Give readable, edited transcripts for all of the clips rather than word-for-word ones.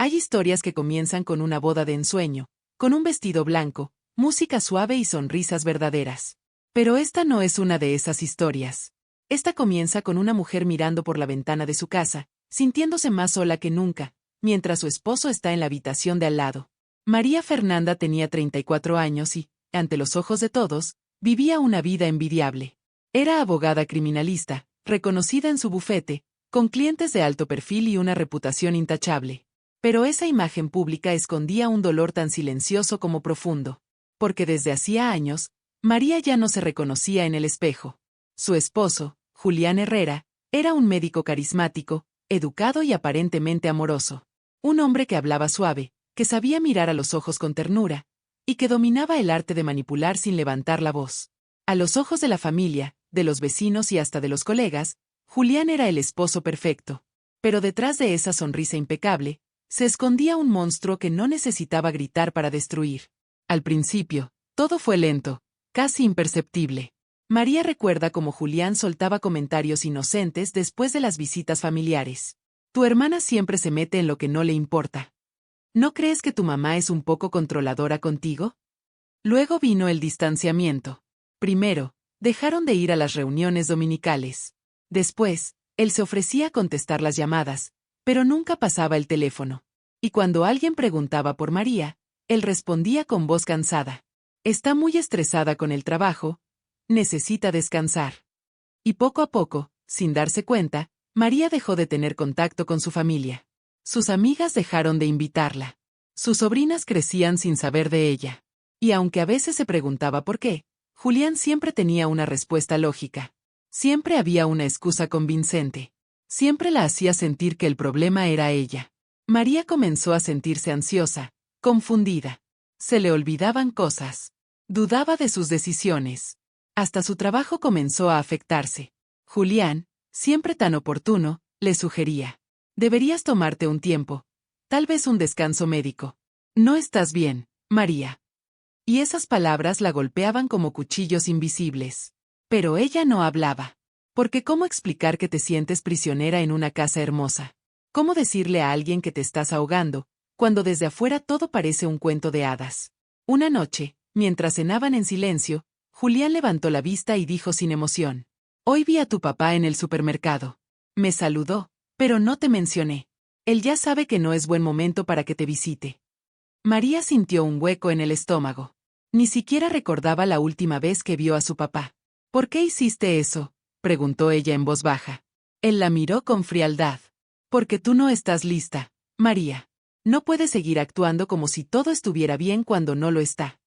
Hay historias que comienzan con una boda de ensueño, con un vestido blanco, música suave y sonrisas verdaderas. Pero esta no es una de esas historias. Esta comienza con una mujer mirando por la ventana de su casa, sintiéndose más sola que nunca, mientras su esposo está en la habitación de al lado. María Fernanda tenía 34 años y, ante los ojos de todos, vivía una vida envidiable. Era abogada criminalista, reconocida en su bufete, con clientes de alto perfil y una reputación intachable. Pero esa imagen pública escondía un dolor tan silencioso como profundo. Porque desde hacía años, María ya no se reconocía en el espejo. Su esposo, Julián Herrera, era un médico carismático, educado y aparentemente amoroso. Un hombre que hablaba suave, que sabía mirar a los ojos con ternura, y que dominaba el arte de manipular sin levantar la voz. A los ojos de la familia, de los vecinos y hasta de los colegas, Julián era el esposo perfecto. Pero detrás de esa sonrisa impecable, se escondía un monstruo que no necesitaba gritar para destruir. Al principio, todo fue lento, casi imperceptible. María recuerda cómo Julián soltaba comentarios inocentes después de las visitas familiares. Tu hermana siempre se mete en lo que no le importa. ¿No crees que tu mamá es un poco controladora contigo? Luego vino el distanciamiento. Primero, dejaron de ir a las reuniones dominicales. Después, él se ofrecía a contestar las llamadas, pero nunca pasaba el teléfono. Y cuando alguien preguntaba por María, él respondía con voz cansada. Está muy estresada con el trabajo, necesita descansar. Y poco a poco, sin darse cuenta, María dejó de tener contacto con su familia. Sus amigas dejaron de invitarla. Sus sobrinas crecían sin saber de ella. Y aunque a veces se preguntaba por qué, Julián siempre tenía una respuesta lógica. Siempre había una excusa convincente. Siempre la hacía sentir que el problema era ella. María comenzó a sentirse ansiosa, confundida. Se le olvidaban cosas. Dudaba de sus decisiones. Hasta su trabajo comenzó a afectarse. Julián, siempre tan oportuno, le sugería. Deberías tomarte un tiempo. Tal vez un descanso médico. No estás bien, María. Y esas palabras la golpeaban como cuchillos invisibles. Pero ella no hablaba. Porque ¿cómo explicar que te sientes prisionera en una casa hermosa? ¿Cómo decirle a alguien que te estás ahogando, cuando desde afuera todo parece un cuento de hadas? Una noche, mientras cenaban en silencio, Julián levantó la vista y dijo sin emoción. Hoy vi a tu papá en el supermercado. Me saludó, pero no te mencioné. Él ya sabe que no es buen momento para que te visite. María sintió un hueco en el estómago. Ni siquiera recordaba la última vez que vio a su papá. ¿Por qué hiciste eso?, preguntó ella en voz baja. Él la miró con frialdad. Porque tú no estás lista, María. No puedes seguir actuando como si todo estuviera bien cuando no lo está.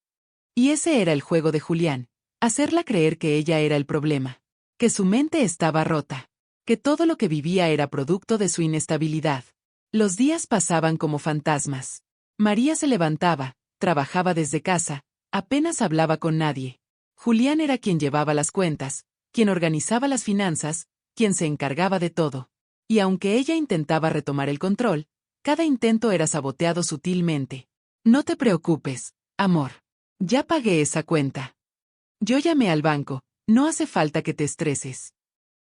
Y ese era el juego de Julián, hacerla creer que ella era el problema. Que su mente estaba rota. Que todo lo que vivía era producto de su inestabilidad. Los días pasaban como fantasmas. María se levantaba, trabajaba desde casa, apenas hablaba con nadie. Julián era quien llevaba las cuentas, quien organizaba las finanzas, quien se encargaba de todo. Y aunque ella intentaba retomar el control, cada intento era saboteado sutilmente. No te preocupes, amor. Ya pagué esa cuenta. Yo llamé al banco, no hace falta que te estreses.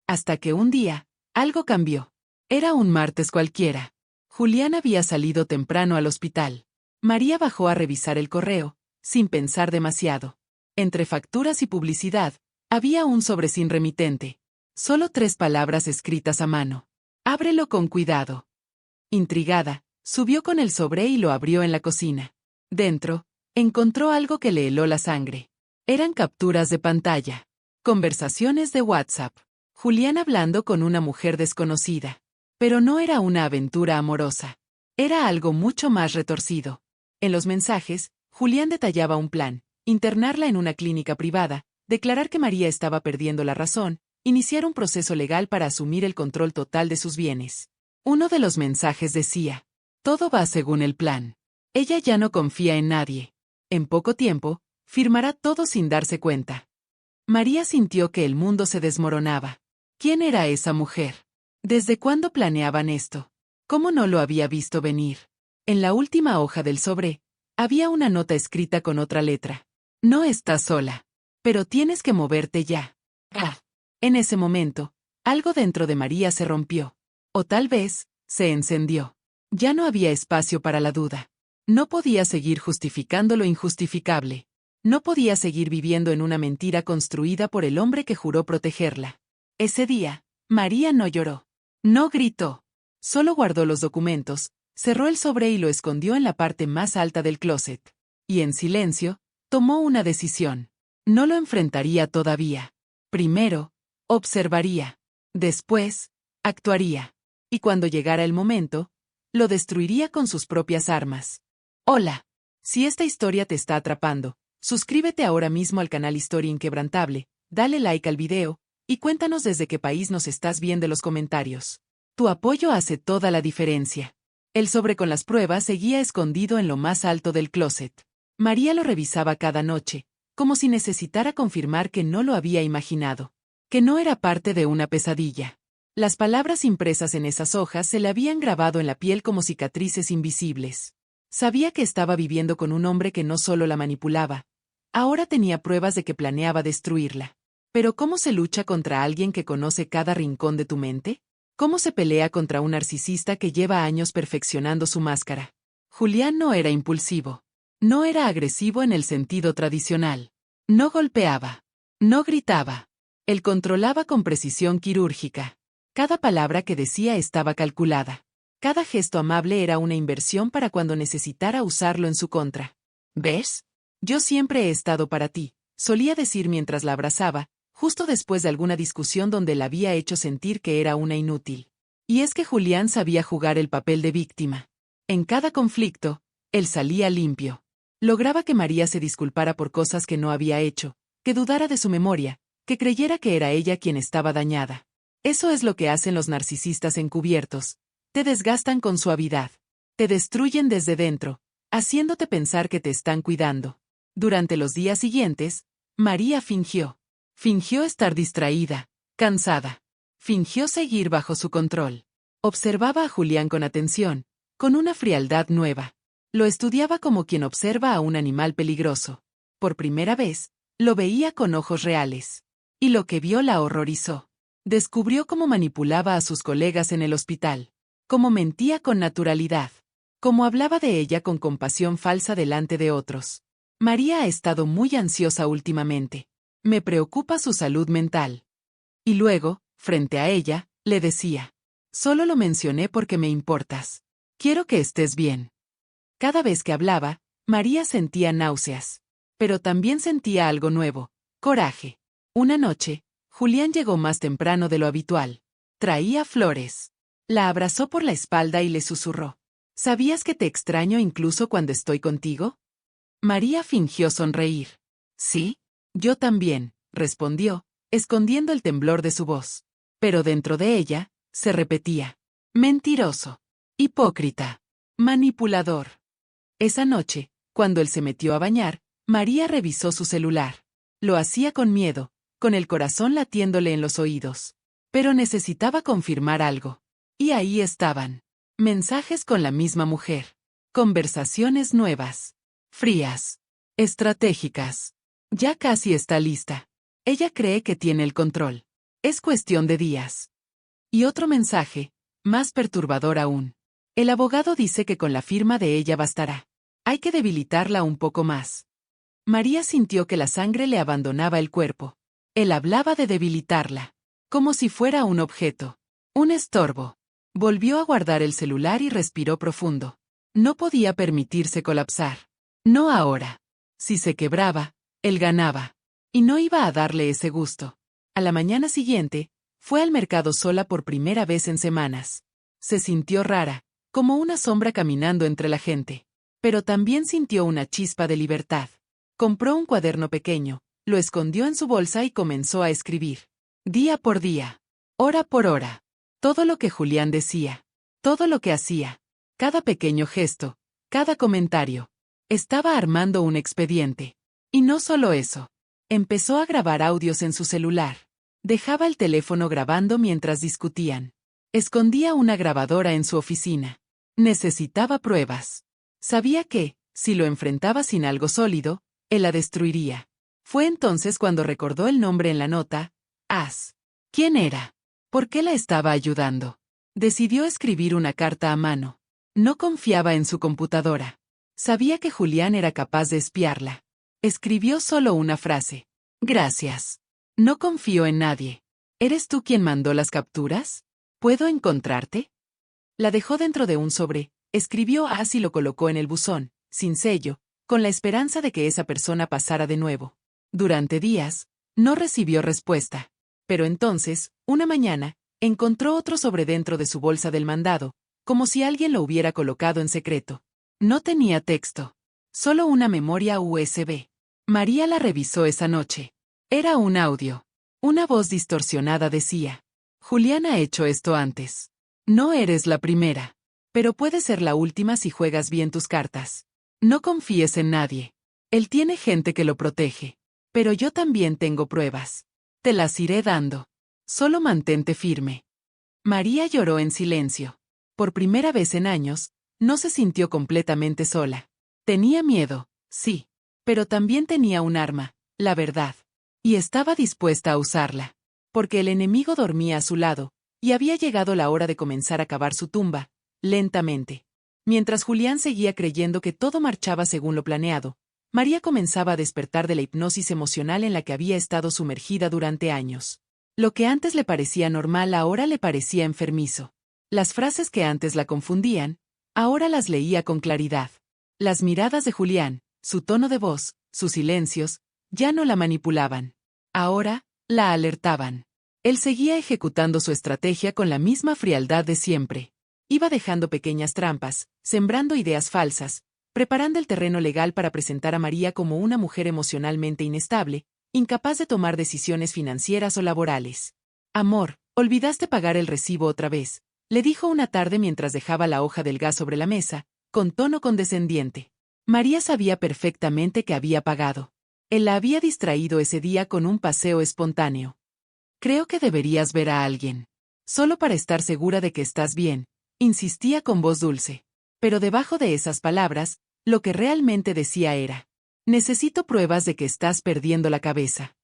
Hasta que un día, algo cambió. Era un martes cualquiera. Julián había salido temprano al hospital. María bajó a revisar el correo, sin pensar demasiado. Entre facturas y publicidad, había un sobre sin remitente. Solo 3 palabras escritas a mano. Ábrelo con cuidado. Intrigada, subió con el sobre y lo abrió en la cocina. Dentro, encontró algo que le heló la sangre. Eran capturas de pantalla. Conversaciones de WhatsApp. Julián hablando con una mujer desconocida. Pero no era una aventura amorosa. Era algo mucho más retorcido. En los mensajes, Julián detallaba un plan: internarla en una clínica privada, declarar que María estaba perdiendo la razón, iniciar un proceso legal para asumir el control total de sus bienes. Uno de los mensajes decía: todo va según el plan. Ella ya no confía en nadie. En poco tiempo, firmará todo sin darse cuenta. María sintió que el mundo se desmoronaba. ¿Quién era esa mujer? ¿Desde cuándo planeaban esto? ¿Cómo no lo había visto venir? En la última hoja del sobre, había una nota escrita con otra letra. No estás sola. Pero tienes que moverte ya. Ah. En ese momento, algo dentro de María se rompió. O tal vez, se encendió. Ya no había espacio para la duda. No podía seguir justificando lo injustificable. No podía seguir viviendo en una mentira construida por el hombre que juró protegerla. Ese día, María no lloró. No gritó. Solo guardó los documentos, cerró el sobre y lo escondió en la parte más alta del closet. Y en silencio, tomó una decisión. No lo enfrentaría todavía. Primero, observaría. Después, actuaría. Y cuando llegara el momento, lo destruiría con sus propias armas. Hola. Si esta historia te está atrapando, suscríbete ahora mismo al canal Historia Inquebrantable, dale like al video, y cuéntanos desde qué país nos estás viendo en los comentarios. Tu apoyo hace toda la diferencia. El sobre con las pruebas seguía escondido en lo más alto del closet. María lo revisaba cada noche, como si necesitara confirmar que no lo había imaginado, que no era parte de una pesadilla. Las palabras impresas en esas hojas se le habían grabado en la piel como cicatrices invisibles. Sabía que estaba viviendo con un hombre que no solo la manipulaba, ahora tenía pruebas de que planeaba destruirla. Pero ¿cómo se lucha contra alguien que conoce cada rincón de tu mente? ¿Cómo se pelea contra un narcisista que lleva años perfeccionando su máscara? Julián no era impulsivo. No era agresivo en el sentido tradicional. No golpeaba. No gritaba. Él controlaba con precisión quirúrgica. Cada palabra que decía estaba calculada. Cada gesto amable era una inversión para cuando necesitara usarlo en su contra. ¿Ves? Yo siempre he estado para ti, solía decir mientras la abrazaba, justo después de alguna discusión donde la había hecho sentir que era una inútil. Y es que Julián sabía jugar el papel de víctima. En cada conflicto, él salía limpio. Lograba que María se disculpara por cosas que no había hecho, que dudara de su memoria, que creyera que era ella quien estaba dañada. Eso es lo que hacen los narcisistas encubiertos. Te desgastan con suavidad. Te destruyen desde dentro, haciéndote pensar que te están cuidando. Durante los días siguientes, María fingió. Fingió estar distraída, cansada. Fingió seguir bajo su control. Observaba a Julián con atención, con una frialdad nueva. Lo estudiaba como quien observa a un animal peligroso. Por primera vez, lo veía con ojos reales. Y lo que vio la horrorizó. Descubrió cómo manipulaba a sus colegas en el hospital. Cómo mentía con naturalidad. Cómo hablaba de ella con compasión falsa delante de otros. María ha estado muy ansiosa últimamente. Me preocupa su salud mental. Y luego, frente a ella, le decía. Solo lo mencioné porque me importas. Quiero que estés bien. Cada vez que hablaba, María sentía náuseas. Pero también sentía algo nuevo, coraje. Una noche, Julián llegó más temprano de lo habitual. Traía flores. La abrazó por la espalda y le susurró. ¿Sabías que te extraño incluso cuando estoy contigo? María fingió sonreír. Sí, yo también, respondió, escondiendo el temblor de su voz. Pero dentro de ella, se repetía. Mentiroso. Hipócrita. Manipulador. Esa noche, cuando él se metió a bañar, María revisó su celular. Lo hacía con miedo, con el corazón latiéndole en los oídos. Pero necesitaba confirmar algo. Y ahí estaban. Mensajes con la misma mujer. Conversaciones nuevas. Frías. Estratégicas. Ya casi está lista. Ella cree que tiene el control. Es cuestión de días. Y otro mensaje, más perturbador aún. El abogado dice que con la firma de ella bastará. Hay que debilitarla un poco más. María sintió que la sangre le abandonaba el cuerpo. Él hablaba de debilitarla. Como si fuera un objeto. Un estorbo. Volvió a guardar el celular y respiró profundo. No podía permitirse colapsar. No ahora. Si se quebraba, él ganaba. Y no iba a darle ese gusto. A la mañana siguiente, fue al mercado sola por primera vez en semanas. Se sintió rara, como una sombra caminando entre la gente. Pero también sintió una chispa de libertad. Compró un cuaderno pequeño, lo escondió en su bolsa y comenzó a escribir. Día por día. Hora por hora. Todo lo que Julián decía. Todo lo que hacía. Cada pequeño gesto. Cada comentario. Estaba armando un expediente. Y no solo eso. Empezó a grabar audios en su celular. Dejaba el teléfono grabando mientras discutían. Escondía una grabadora en su oficina. Necesitaba pruebas. Sabía que, si lo enfrentaba sin algo sólido, él la destruiría. Fue entonces cuando recordó el nombre en la nota. ¿Quién era? ¿Por qué la estaba ayudando? Decidió escribir una carta a mano. No confiaba en su computadora. Sabía que Julián era capaz de espiarla. Escribió solo una frase. Gracias. No confío en nadie. ¿Eres tú quien mandó las capturas? ¿Puedo encontrarte? La dejó dentro de un sobre, escribió as y lo colocó en el buzón, sin sello, con la esperanza de que esa persona pasara de nuevo. Durante días, no recibió respuesta. Pero entonces, una mañana, encontró otro sobre dentro de su bolsa del mandado, como si alguien lo hubiera colocado en secreto. No tenía texto. Solo una memoria USB. María la revisó esa noche. Era un audio. Una voz distorsionada decía: Julián ha hecho esto antes. No eres la primera. Pero puede ser la última si juegas bien tus cartas. No confíes en nadie. Él tiene gente que lo protege. Pero yo también tengo pruebas. Te las iré dando. Solo mantente firme. María lloró en silencio. Por primera vez en años, no se sintió completamente sola. Tenía miedo, sí. Pero también tenía un arma, la verdad. Y estaba dispuesta a usarla. Porque el enemigo dormía a su lado, y había llegado la hora de comenzar a cavar su tumba, lentamente. Mientras Julián seguía creyendo que todo marchaba según lo planeado, María comenzaba a despertar de la hipnosis emocional en la que había estado sumergida durante años. Lo que antes le parecía normal ahora le parecía enfermizo. Las frases que antes la confundían, ahora las leía con claridad. Las miradas de Julián, su tono de voz, sus silencios, ya no la manipulaban. Ahora, la alertaban. Él seguía ejecutando su estrategia con la misma frialdad de siempre. Iba dejando pequeñas trampas, sembrando ideas falsas, preparando el terreno legal para presentar a María como una mujer emocionalmente inestable, incapaz de tomar decisiones financieras o laborales. Amor, olvidaste pagar el recibo otra vez, le dijo una tarde mientras dejaba la hoja del gas sobre la mesa, con tono condescendiente. María sabía perfectamente que había pagado. Él la había distraído ese día con un paseo espontáneo. Creo que deberías ver a alguien. Solo para estar segura de que estás bien, insistía con voz dulce. Pero debajo de esas palabras, lo que realmente decía era: necesito pruebas de que estás perdiendo la cabeza.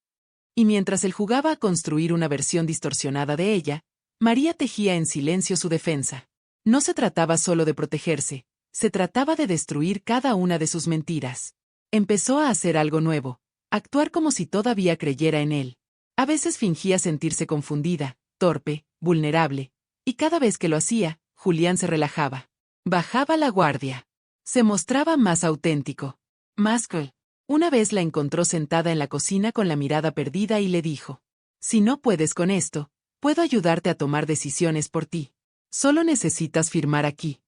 Y mientras él jugaba a construir una versión distorsionada de ella, María tejía en silencio su defensa. No se trataba solo de protegerse, se trataba de destruir cada una de sus mentiras. Empezó a hacer algo nuevo, actuar como si todavía creyera en él. A veces fingía sentirse confundida, torpe, vulnerable, y cada vez que lo hacía, Julián se relajaba. Bajaba la guardia. Se mostraba más auténtico. Más cruel. Una vez la encontró sentada en la cocina con la mirada perdida y le dijo: si no puedes con esto, puedo ayudarte a tomar decisiones por ti. Solo necesitas firmar aquí.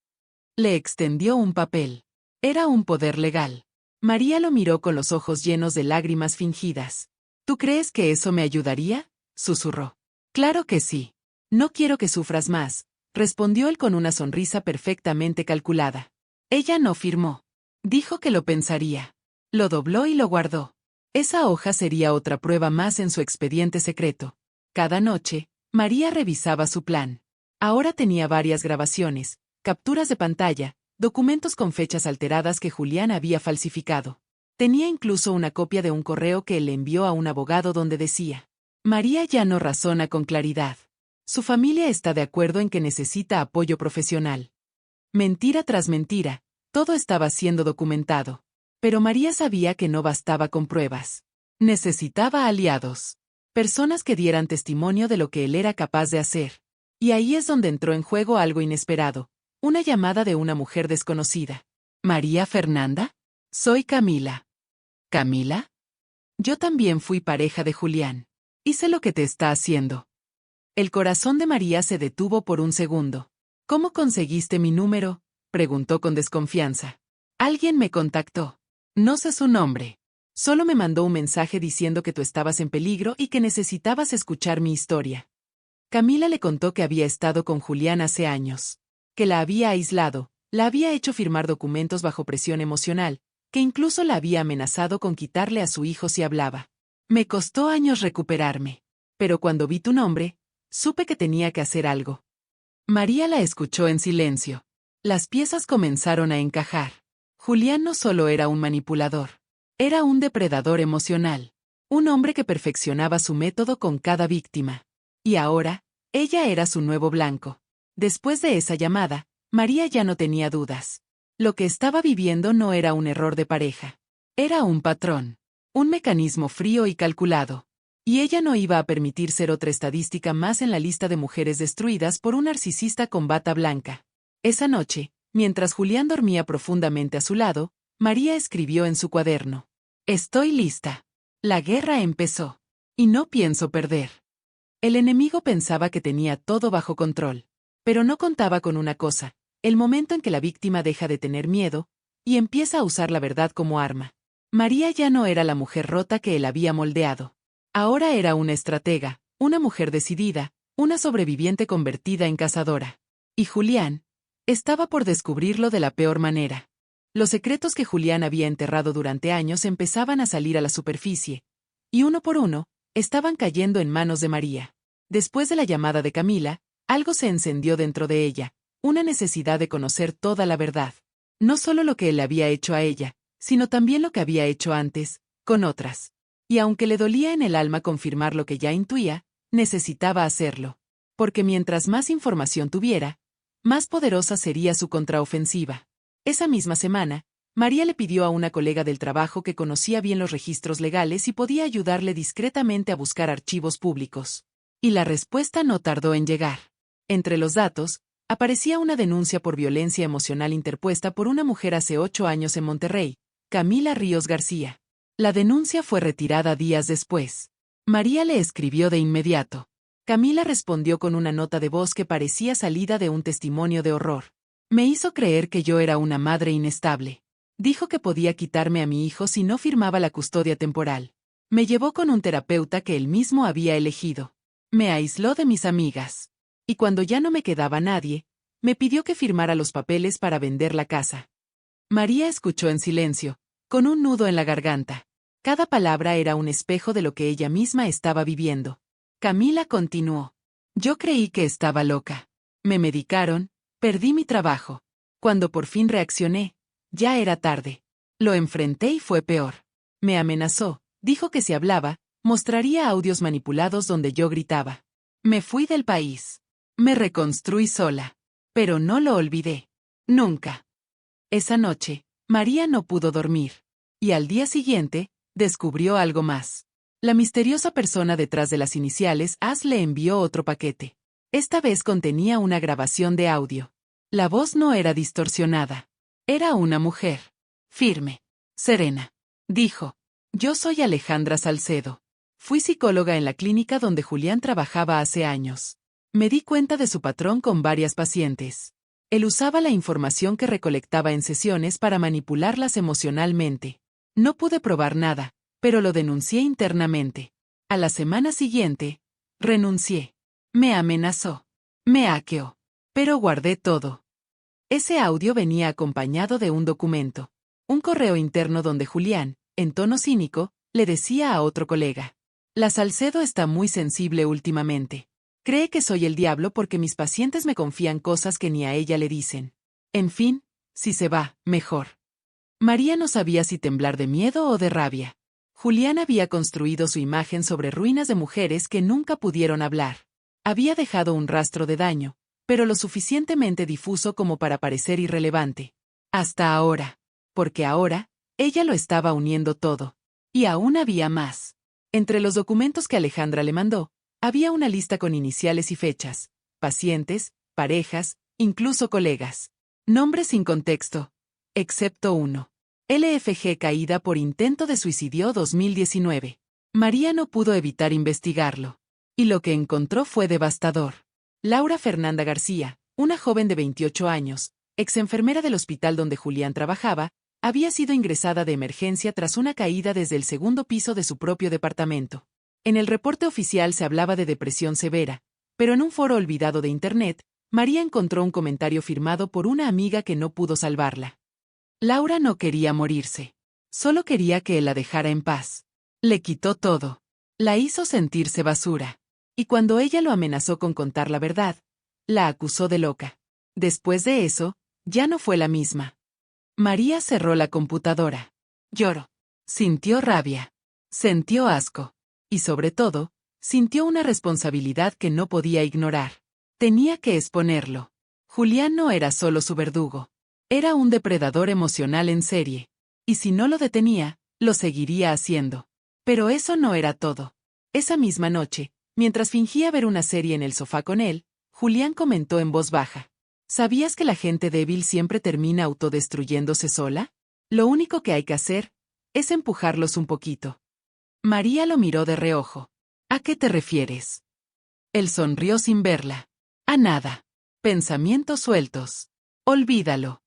Le extendió un papel. Era un poder legal. María lo miró con los ojos llenos de lágrimas fingidas. ¿Tú crees que eso me ayudaría?, susurró. Claro que sí. No quiero que sufras más, respondió él con una sonrisa perfectamente calculada. Ella no firmó. Dijo que lo pensaría. Lo dobló y lo guardó. Esa hoja sería otra prueba más en su expediente secreto. Cada noche, María revisaba su plan. Ahora tenía varias grabaciones, capturas de pantalla, documentos con fechas alteradas que Julián había falsificado. Tenía incluso una copia de un correo que él le envió a un abogado donde decía: María ya no razona con claridad. Su familia está de acuerdo en que necesita apoyo profesional. Mentira tras mentira, todo estaba siendo documentado. Pero María sabía que no bastaba con pruebas. Necesitaba aliados. Personas que dieran testimonio de lo que él era capaz de hacer. Y ahí es donde entró en juego algo inesperado. Una llamada de una mujer desconocida. ¿María Fernanda? Soy Camila. ¿Camila? Yo también fui pareja de Julián. Hice lo que te está haciendo. El corazón de María se detuvo por un segundo. ¿Cómo conseguiste mi número?, preguntó con desconfianza. Alguien me contactó. No sé su nombre. Solo me mandó un mensaje diciendo que tú estabas en peligro y que necesitabas escuchar mi historia. Camila le contó que había estado con Julián hace años. Que la había aislado, la había hecho firmar documentos bajo presión emocional, que incluso la había amenazado con quitarle a su hijo si hablaba. Me costó años recuperarme. Pero cuando vi tu nombre, supe que tenía que hacer algo. María la escuchó en silencio. Las piezas comenzaron a encajar. Julián no solo era un manipulador. Era un depredador emocional. Un hombre que perfeccionaba su método con cada víctima. Y ahora, ella era su nuevo blanco. Después de esa llamada, María ya no tenía dudas. Lo que estaba viviendo no era un error de pareja. Era un patrón. Un mecanismo frío y calculado. Y ella no iba a permitir ser otra estadística más en la lista de mujeres destruidas por un narcisista con bata blanca. Esa noche, mientras Julián dormía profundamente a su lado, María escribió en su cuaderno: «Estoy lista. La guerra empezó. Y no pienso perder». El enemigo pensaba que tenía todo bajo control. Pero no contaba con una cosa: el momento en que la víctima deja de tener miedo y empieza a usar la verdad como arma. María ya no era la mujer rota que él había moldeado. Ahora era una estratega, una mujer decidida, una sobreviviente convertida en cazadora. Y Julián estaba por descubrirlo de la peor manera. Los secretos que Julián había enterrado durante años empezaban a salir a la superficie, y uno por uno, estaban cayendo en manos de María. Después de la llamada de Camila, algo se encendió dentro de ella, una necesidad de conocer toda la verdad. No solo lo que él había hecho a ella, sino también lo que había hecho antes, con otras. Y aunque le dolía en el alma confirmar lo que ya intuía, necesitaba hacerlo. Porque mientras más información tuviera, más poderosa sería su contraofensiva. Esa misma semana, María le pidió a una colega del trabajo que conocía bien los registros legales y podía ayudarle discretamente a buscar archivos públicos. Y la respuesta no tardó en llegar. Entre los datos, aparecía una denuncia por violencia emocional interpuesta por una mujer hace 8 años en Monterrey, Camila Ríos García. La denuncia fue retirada días después. María le escribió de inmediato. Camila respondió con una nota de voz que parecía salida de un testimonio de horror. Me hizo creer que yo era una madre inestable. Dijo que podía quitarme a mi hijo si no firmaba la custodia temporal. Me llevó con un terapeuta que él mismo había elegido. Me aisló de mis amigas. Y cuando ya no me quedaba nadie, me pidió que firmara los papeles para vender la casa. María escuchó en silencio, con un nudo en la garganta. Cada palabra era un espejo de lo que ella misma estaba viviendo. Camila continuó. Yo creí que estaba loca. Me medicaron, perdí mi trabajo. Cuando por fin reaccioné, ya era tarde. Lo enfrenté y fue peor. Me amenazó, dijo que si hablaba, mostraría audios manipulados donde yo gritaba. Me fui del país. Me reconstruí sola. Pero no lo olvidé. Nunca. Esa noche, María no pudo dormir. Y al día siguiente, descubrió algo más. La misteriosa persona detrás de las iniciales AS le envió otro paquete. Esta vez contenía una grabación de audio. La voz no era distorsionada. Era una mujer. Firme. Serena. Dijo. Yo soy Alejandra Salcedo. Fui psicóloga en la clínica donde Julián trabajaba hace años. Me di cuenta de su patrón con varias pacientes. Él usaba la información que recolectaba en sesiones para manipularlas emocionalmente. No pude probar nada, pero lo denuncié internamente. A la semana siguiente, renuncié. Me amenazó. Me hackeó. Pero guardé todo. Ese audio venía acompañado de un documento. Un correo interno donde Julián, en tono cínico, le decía a otro colega: La Salcedo está muy sensible últimamente. Cree que soy el diablo porque mis pacientes me confían cosas que ni a ella le dicen. En fin, si se va, mejor. María no sabía si temblar de miedo o de rabia. Julián había construido su imagen sobre ruinas de mujeres que nunca pudieron hablar. Había dejado un rastro de daño, pero lo suficientemente difuso como para parecer irrelevante. Hasta ahora. Porque ahora, ella lo estaba uniendo todo. Y aún había más. Entre los documentos que Alejandra le mandó, había una lista con iniciales y fechas, pacientes, parejas, incluso colegas. Nombres sin contexto. Excepto uno. LFG caída por intento de suicidio 2019. María no pudo evitar investigarlo. Y lo que encontró fue devastador. Laura Fernanda García, una joven de 28 años, exenfermera del hospital donde Julián trabajaba, había sido ingresada de emergencia tras una caída desde el segundo piso de su propio departamento. En el reporte oficial se hablaba de depresión severa, pero en un foro olvidado de Internet, María encontró un comentario firmado por una amiga que no pudo salvarla. Laura no quería morirse. Solo quería que él la dejara en paz. Le quitó todo. La hizo sentirse basura. Y cuando ella lo amenazó con contar la verdad, la acusó de loca. Después de eso, ya no fue la misma. María cerró la computadora. Lloró. Sintió rabia. Sintió asco. Y sobre todo, sintió una responsabilidad que no podía ignorar. Tenía que exponerlo. Julián no era solo su verdugo. Era un depredador emocional en serie. Y si no lo detenía, lo seguiría haciendo. Pero eso no era todo. Esa misma noche, mientras fingía ver una serie en el sofá con él, Julián comentó en voz baja. ¿Sabías que la gente débil siempre termina autodestruyéndose sola? Lo único que hay que hacer es empujarlos un poquito. María lo miró de reojo. ¿A qué te refieres? Él sonrió sin verla. A nada. Pensamientos sueltos. Olvídalo.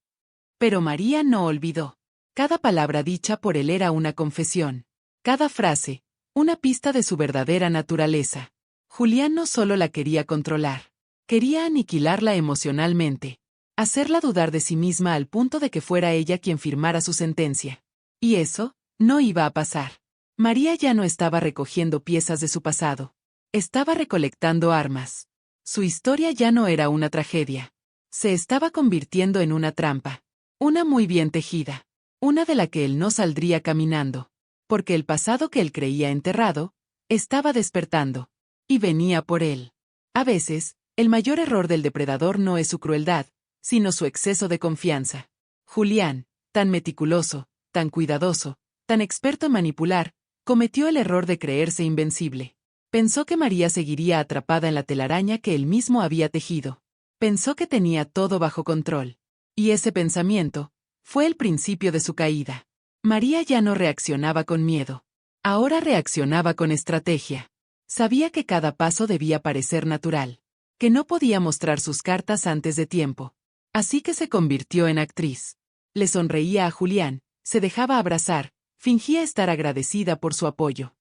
Pero María no olvidó. Cada palabra dicha por él era una confesión. Cada frase, una pista de su verdadera naturaleza. Julián no solo la quería controlar. Quería aniquilarla emocionalmente. Hacerla dudar de sí misma al punto de que fuera ella quien firmara su sentencia. Y eso no iba a pasar. María ya no estaba recogiendo piezas de su pasado. Estaba recolectando armas. Su historia ya no era una tragedia. Se estaba convirtiendo en una trampa. Una muy bien tejida. Una de la que él no saldría caminando. Porque el pasado que él creía enterrado, estaba despertando. Y venía por él. A veces, el mayor error del depredador no es su crueldad, sino su exceso de confianza. Julián, tan meticuloso, tan cuidadoso, tan experto en manipular, cometió el error de creerse invencible. Pensó que María seguiría atrapada en la telaraña que él mismo había tejido. Pensó que tenía todo bajo control. Y ese pensamiento fue el principio de su caída. María ya no reaccionaba con miedo. Ahora reaccionaba con estrategia. Sabía que cada paso debía parecer natural. Que no podía mostrar sus cartas antes de tiempo. Así que se convirtió en actriz. Le sonreía a Julián, se dejaba abrazar, fingía estar agradecida por su apoyo.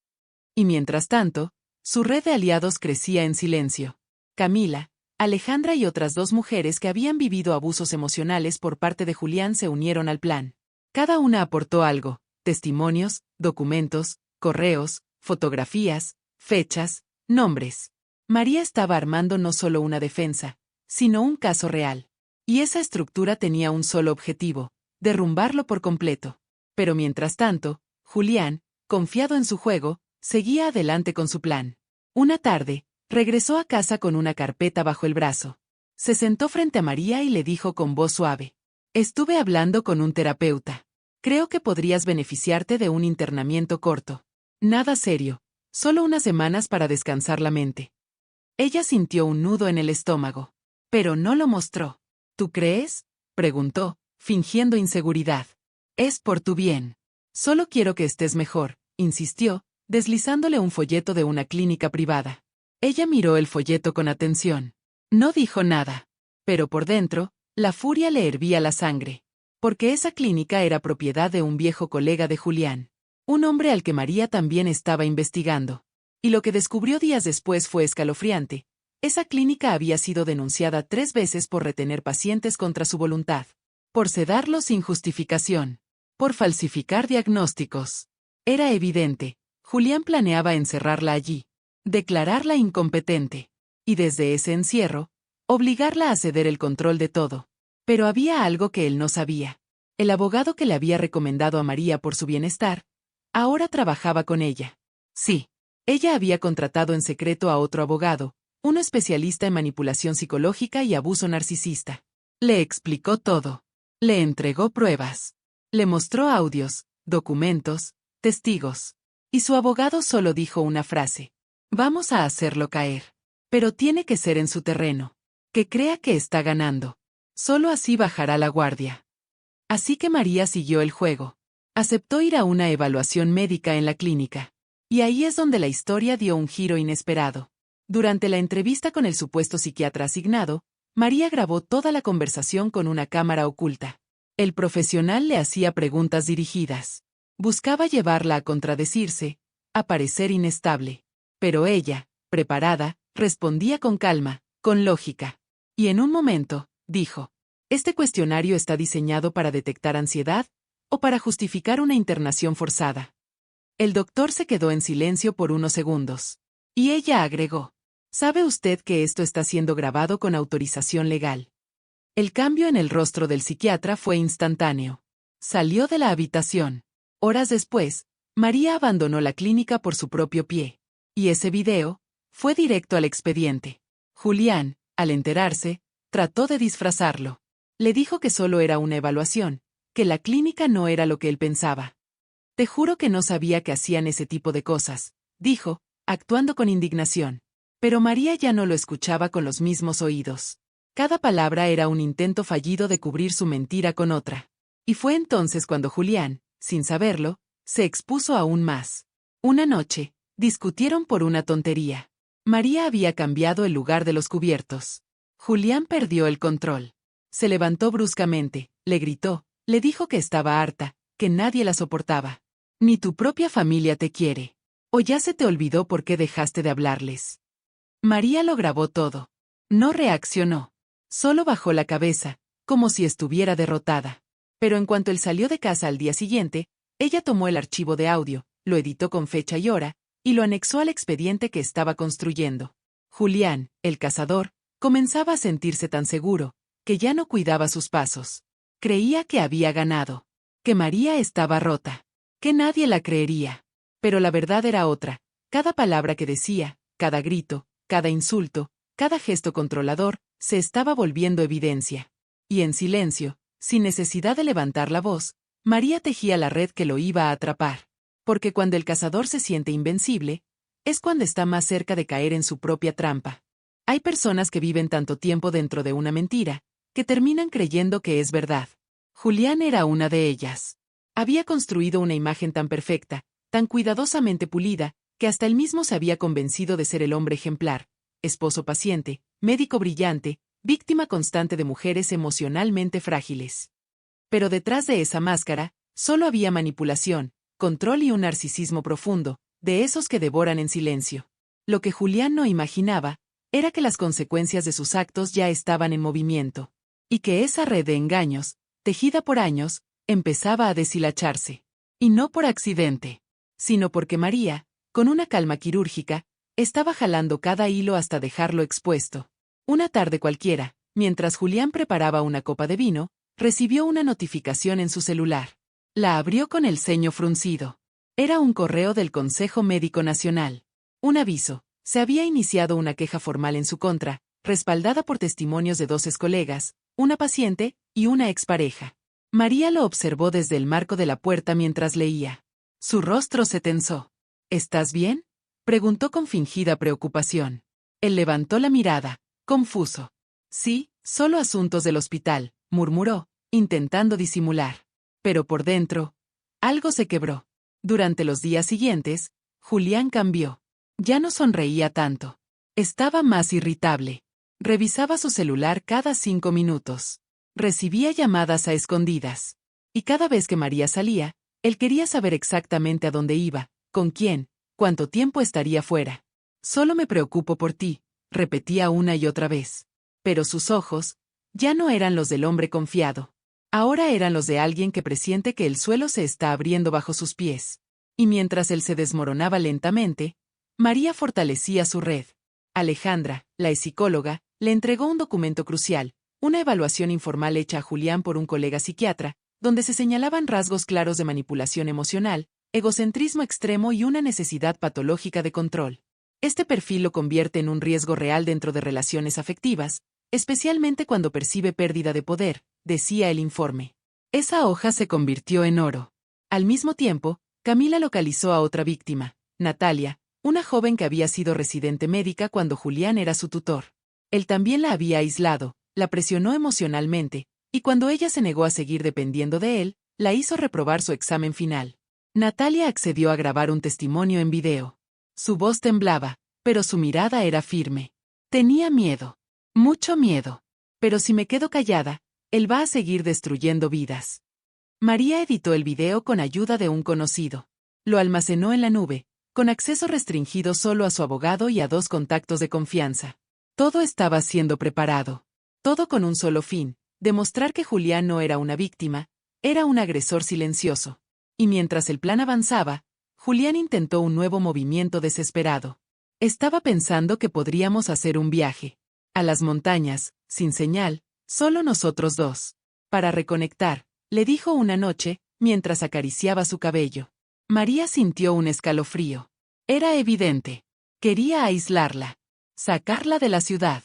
Y mientras tanto, su red de aliados crecía en silencio. Camila, Alejandra y otras 2 mujeres que habían vivido abusos emocionales por parte de Julián se unieron al plan. Cada una aportó algo: testimonios, documentos, correos, fotografías, fechas, nombres. María estaba armando no solo una defensa, sino un caso real. Y esa estructura tenía un solo objetivo: derrumbarlo por completo. Pero mientras tanto, Julián, confiado en su juego, seguía adelante con su plan. Una tarde, regresó a casa con una carpeta bajo el brazo. Se sentó frente a María y le dijo con voz suave: Estuve hablando con un terapeuta. Creo que podrías beneficiarte de un internamiento corto. Nada serio, solo unas semanas para descansar la mente. Ella sintió un nudo en el estómago, pero no lo mostró. ¿Tú crees?, preguntó, fingiendo inseguridad. Es por tu bien. Solo quiero que estés mejor, insistió, deslizándole un folleto de una clínica privada. Ella miró el folleto con atención. No dijo nada. Pero por dentro, la furia le hervía la sangre. Porque esa clínica era propiedad de un viejo colega de Julián. Un hombre al que María también estaba investigando. Y lo que descubrió días después fue escalofriante. Esa clínica había sido denunciada 3 veces por retener pacientes contra su voluntad. Por sedarlos sin justificación. Por falsificar diagnósticos. Era evidente. Julián planeaba encerrarla allí. Declararla incompetente. Y desde ese encierro, obligarla a ceder el control de todo. Pero había algo que él no sabía. El abogado que le había recomendado a María por su bienestar, ahora trabajaba con ella. Sí. Ella había contratado en secreto a otro abogado, un especialista en manipulación psicológica y abuso narcisista. Le explicó todo. Le entregó pruebas. Le mostró audios, documentos, testigos. Y su abogado solo dijo una frase: Vamos a hacerlo caer. Pero tiene que ser en su terreno. Que crea que está ganando. Solo así bajará la guardia. Así que María siguió el juego. Aceptó ir a una evaluación médica en la clínica. Y ahí es donde la historia dio un giro inesperado. Durante la entrevista con el supuesto psiquiatra asignado, María grabó toda la conversación con una cámara oculta. El profesional le hacía preguntas dirigidas. Buscaba llevarla a contradecirse, a parecer inestable. Pero ella, preparada, respondía con calma, con lógica. Y en un momento, dijo: ¿Este cuestionario está diseñado para detectar ansiedad o para justificar una internación forzada? El doctor se quedó en silencio por unos segundos. Y ella agregó: ¿Sabe usted que esto está siendo grabado con autorización legal? El cambio en el rostro del psiquiatra fue instantáneo. Salió de la habitación. Horas después, María abandonó la clínica por su propio pie. Y ese video fue directo al expediente. Julián, al enterarse, Trató de disfrazarlo. Le dijo que solo era una evaluación, que la clínica no era lo que él pensaba. Te juro que no sabía que hacían ese tipo de cosas, dijo, actuando con indignación. Pero María ya no lo escuchaba con los mismos oídos. Cada palabra era un intento fallido de cubrir su mentira con otra. Y fue entonces cuando Julián, sin saberlo, se expuso aún más. Una noche, discutieron por una tontería. María había cambiado el lugar de los cubiertos. Julián perdió el control. Se levantó bruscamente, le gritó, le dijo que estaba harta, que nadie la soportaba. Ni tu propia familia te quiere. ¿O ya se te olvidó por qué dejaste de hablarles? María lo grabó todo. No reaccionó. Solo bajó la cabeza, como si estuviera derrotada. Pero en cuanto él salió de casa al día siguiente, ella tomó el archivo de audio, lo editó con fecha y hora, y lo anexó al expediente que estaba construyendo. Julián, el cazador, comenzaba a sentirse tan seguro, que ya no cuidaba sus pasos. Creía que había ganado, que María estaba rota, que nadie la creería. Pero la verdad era otra. Cada palabra que decía, cada grito, cada insulto, cada gesto controlador, se estaba volviendo evidencia. Y en silencio, sin necesidad de levantar la voz, María tejía la red que lo iba a atrapar. Porque cuando el cazador se siente invencible, es cuando está más cerca de caer en su propia trampa. Hay personas que viven tanto tiempo dentro de una mentira, que terminan creyendo que es verdad. Julián era una de ellas. Había construido una imagen tan perfecta, tan cuidadosamente pulida, que hasta él mismo se había convencido de ser el hombre ejemplar, esposo paciente, médico brillante, víctima constante de mujeres emocionalmente frágiles. Pero detrás de esa máscara, solo había manipulación, control y un narcisismo profundo, de esos que devoran en silencio. Lo que Julián no imaginaba, era que las consecuencias de sus actos ya estaban en movimiento, y que esa red de engaños, tejida por años, empezaba a deshilacharse. Y no por accidente, sino porque María, con una calma quirúrgica, estaba jalando cada hilo hasta dejarlo expuesto. Una tarde cualquiera, mientras Julián preparaba una copa de vino, recibió una notificación en su celular. La abrió con el ceño fruncido. Era un correo del Consejo Médico Nacional. Un aviso. Se había iniciado una queja formal en su contra, respaldada por testimonios de 2 excolegas, una paciente y una expareja. María lo observó desde el marco de la puerta mientras leía. Su rostro se tensó. ¿Estás bien?, preguntó con fingida preocupación. Él levantó la mirada, confuso. Sí, solo asuntos del hospital, murmuró, intentando disimular. Pero por dentro, algo se quebró. Durante los días siguientes, Julián cambió. Ya no sonreía tanto. Estaba más irritable. Revisaba su celular cada 5 minutos. Recibía llamadas a escondidas. Y cada vez que María salía, él quería saber exactamente a dónde iba, con quién, cuánto tiempo estaría fuera. Solo me preocupo por ti, repetía una y otra vez. Pero sus ojos, ya no eran los del hombre confiado. Ahora eran los de alguien que presiente que el suelo se está abriendo bajo sus pies. Y mientras él se desmoronaba lentamente, María fortalecía su red. Alejandra, la psicóloga, le entregó un documento crucial, una evaluación informal hecha a Julián por un colega psiquiatra, donde se señalaban rasgos claros de manipulación emocional, egocentrismo extremo y una necesidad patológica de control. Este perfil lo convierte en un riesgo real dentro de relaciones afectivas, especialmente cuando percibe pérdida de poder, decía el informe. Esa hoja se convirtió en oro. Al mismo tiempo, Camila localizó a otra víctima, Natalia, una joven que había sido residente médica cuando Julián era su tutor. Él también la había aislado, la presionó emocionalmente, y cuando ella se negó a seguir dependiendo de él, la hizo reprobar su examen final. Natalia accedió a grabar un testimonio en video. Su voz temblaba, pero su mirada era firme. Tenía miedo. Mucho miedo. Pero si me quedo callada, él va a seguir destruyendo vidas. María editó el video con ayuda de un conocido. Lo almacenó en la nube, con acceso restringido solo a su abogado y a 2 contactos de confianza. Todo estaba siendo preparado. Todo con un solo fin, demostrar que Julián no era una víctima, era un agresor silencioso. Y mientras el plan avanzaba, Julián intentó un nuevo movimiento desesperado. Estaba pensando que podríamos hacer un viaje. A las montañas, sin señal, solo nosotros 2. Para reconectar, le dijo una noche, mientras acariciaba su cabello. María sintió un escalofrío. Era evidente. Quería aislarla. Sacarla de la ciudad.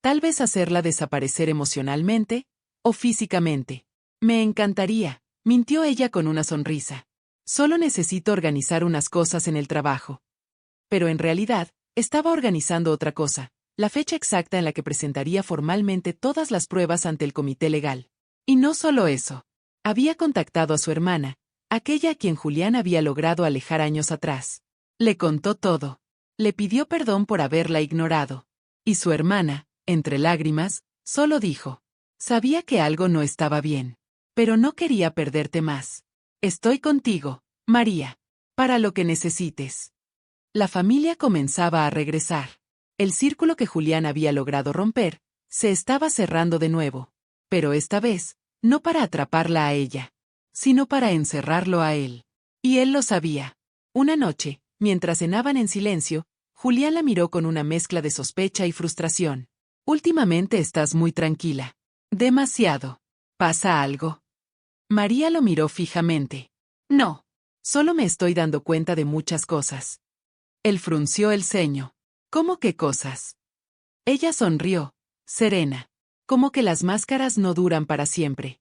Tal vez hacerla desaparecer emocionalmente o físicamente. Me encantaría, mintió ella con una sonrisa. Solo necesito organizar unas cosas en el trabajo. Pero en realidad, estaba organizando otra cosa, la fecha exacta en la que presentaría formalmente todas las pruebas ante el comité legal. Y no solo eso. Había contactado a su hermana, aquella a quien Julián había logrado alejar años atrás. Le contó todo. Le pidió perdón por haberla ignorado. Y su hermana, entre lágrimas, solo dijo: sabía que algo no estaba bien. Pero no quería perderte más. Estoy contigo, María. Para lo que necesites. La familia comenzaba a regresar. El círculo que Julián había logrado romper, se estaba cerrando de nuevo. Pero esta vez, no para atraparla a ella, sino para encerrarlo a él. Y él lo sabía. Una noche, mientras cenaban en silencio, Julián la miró con una mezcla de sospecha y frustración. Últimamente estás muy tranquila. Demasiado. ¿Pasa algo? María lo miró fijamente. No. Solo me estoy dando cuenta de muchas cosas. Él frunció el ceño. ¿Cómo qué cosas? Ella sonrió, serena. Como que las máscaras no duran para siempre.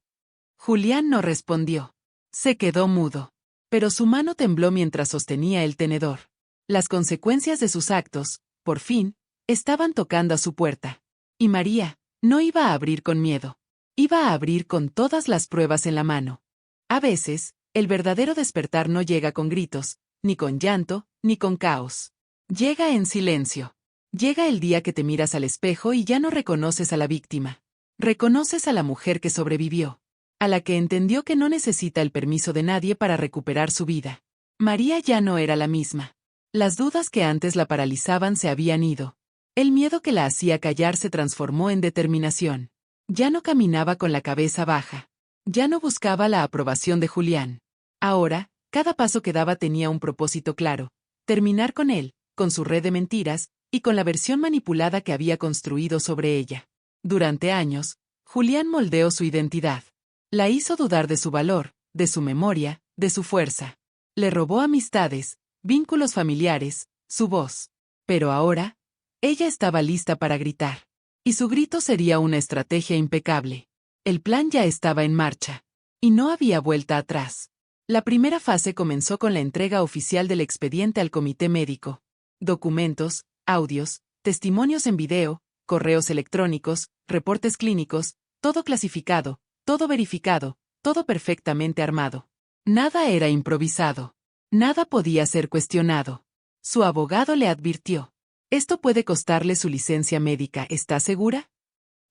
Julián no respondió. Se quedó mudo. Pero su mano tembló mientras sostenía el tenedor. Las consecuencias de sus actos, por fin, estaban tocando a su puerta. Y María no iba a abrir con miedo. Iba a abrir con todas las pruebas en la mano. A veces, el verdadero despertar no llega con gritos, ni con llanto, ni con caos. Llega en silencio. Llega el día que te miras al espejo y ya no reconoces a la víctima. Reconoces a la mujer que sobrevivió. A la que entendió que no necesita el permiso de nadie para recuperar su vida. María ya no era la misma. Las dudas que antes la paralizaban se habían ido. El miedo que la hacía callar se transformó en determinación. Ya no caminaba con la cabeza baja. Ya no buscaba la aprobación de Julián. Ahora, cada paso que daba tenía un propósito claro: terminar con él, con su red de mentiras, y con la versión manipulada que había construido sobre ella. Durante años, Julián moldeó su identidad. La hizo dudar de su valor, de su memoria, de su fuerza. Le robó amistades, vínculos familiares, su voz. Pero ahora, ella estaba lista para gritar. Y su grito sería una estrategia impecable. El plan ya estaba en marcha. Y no había vuelta atrás. La primera fase comenzó con la entrega oficial del expediente al comité médico. Documentos, audios, testimonios en video, correos electrónicos, reportes clínicos, todo clasificado, todo verificado, todo perfectamente armado. Nada era improvisado. Nada podía ser cuestionado. Su abogado le advirtió: esto puede costarle su licencia médica, ¿está segura?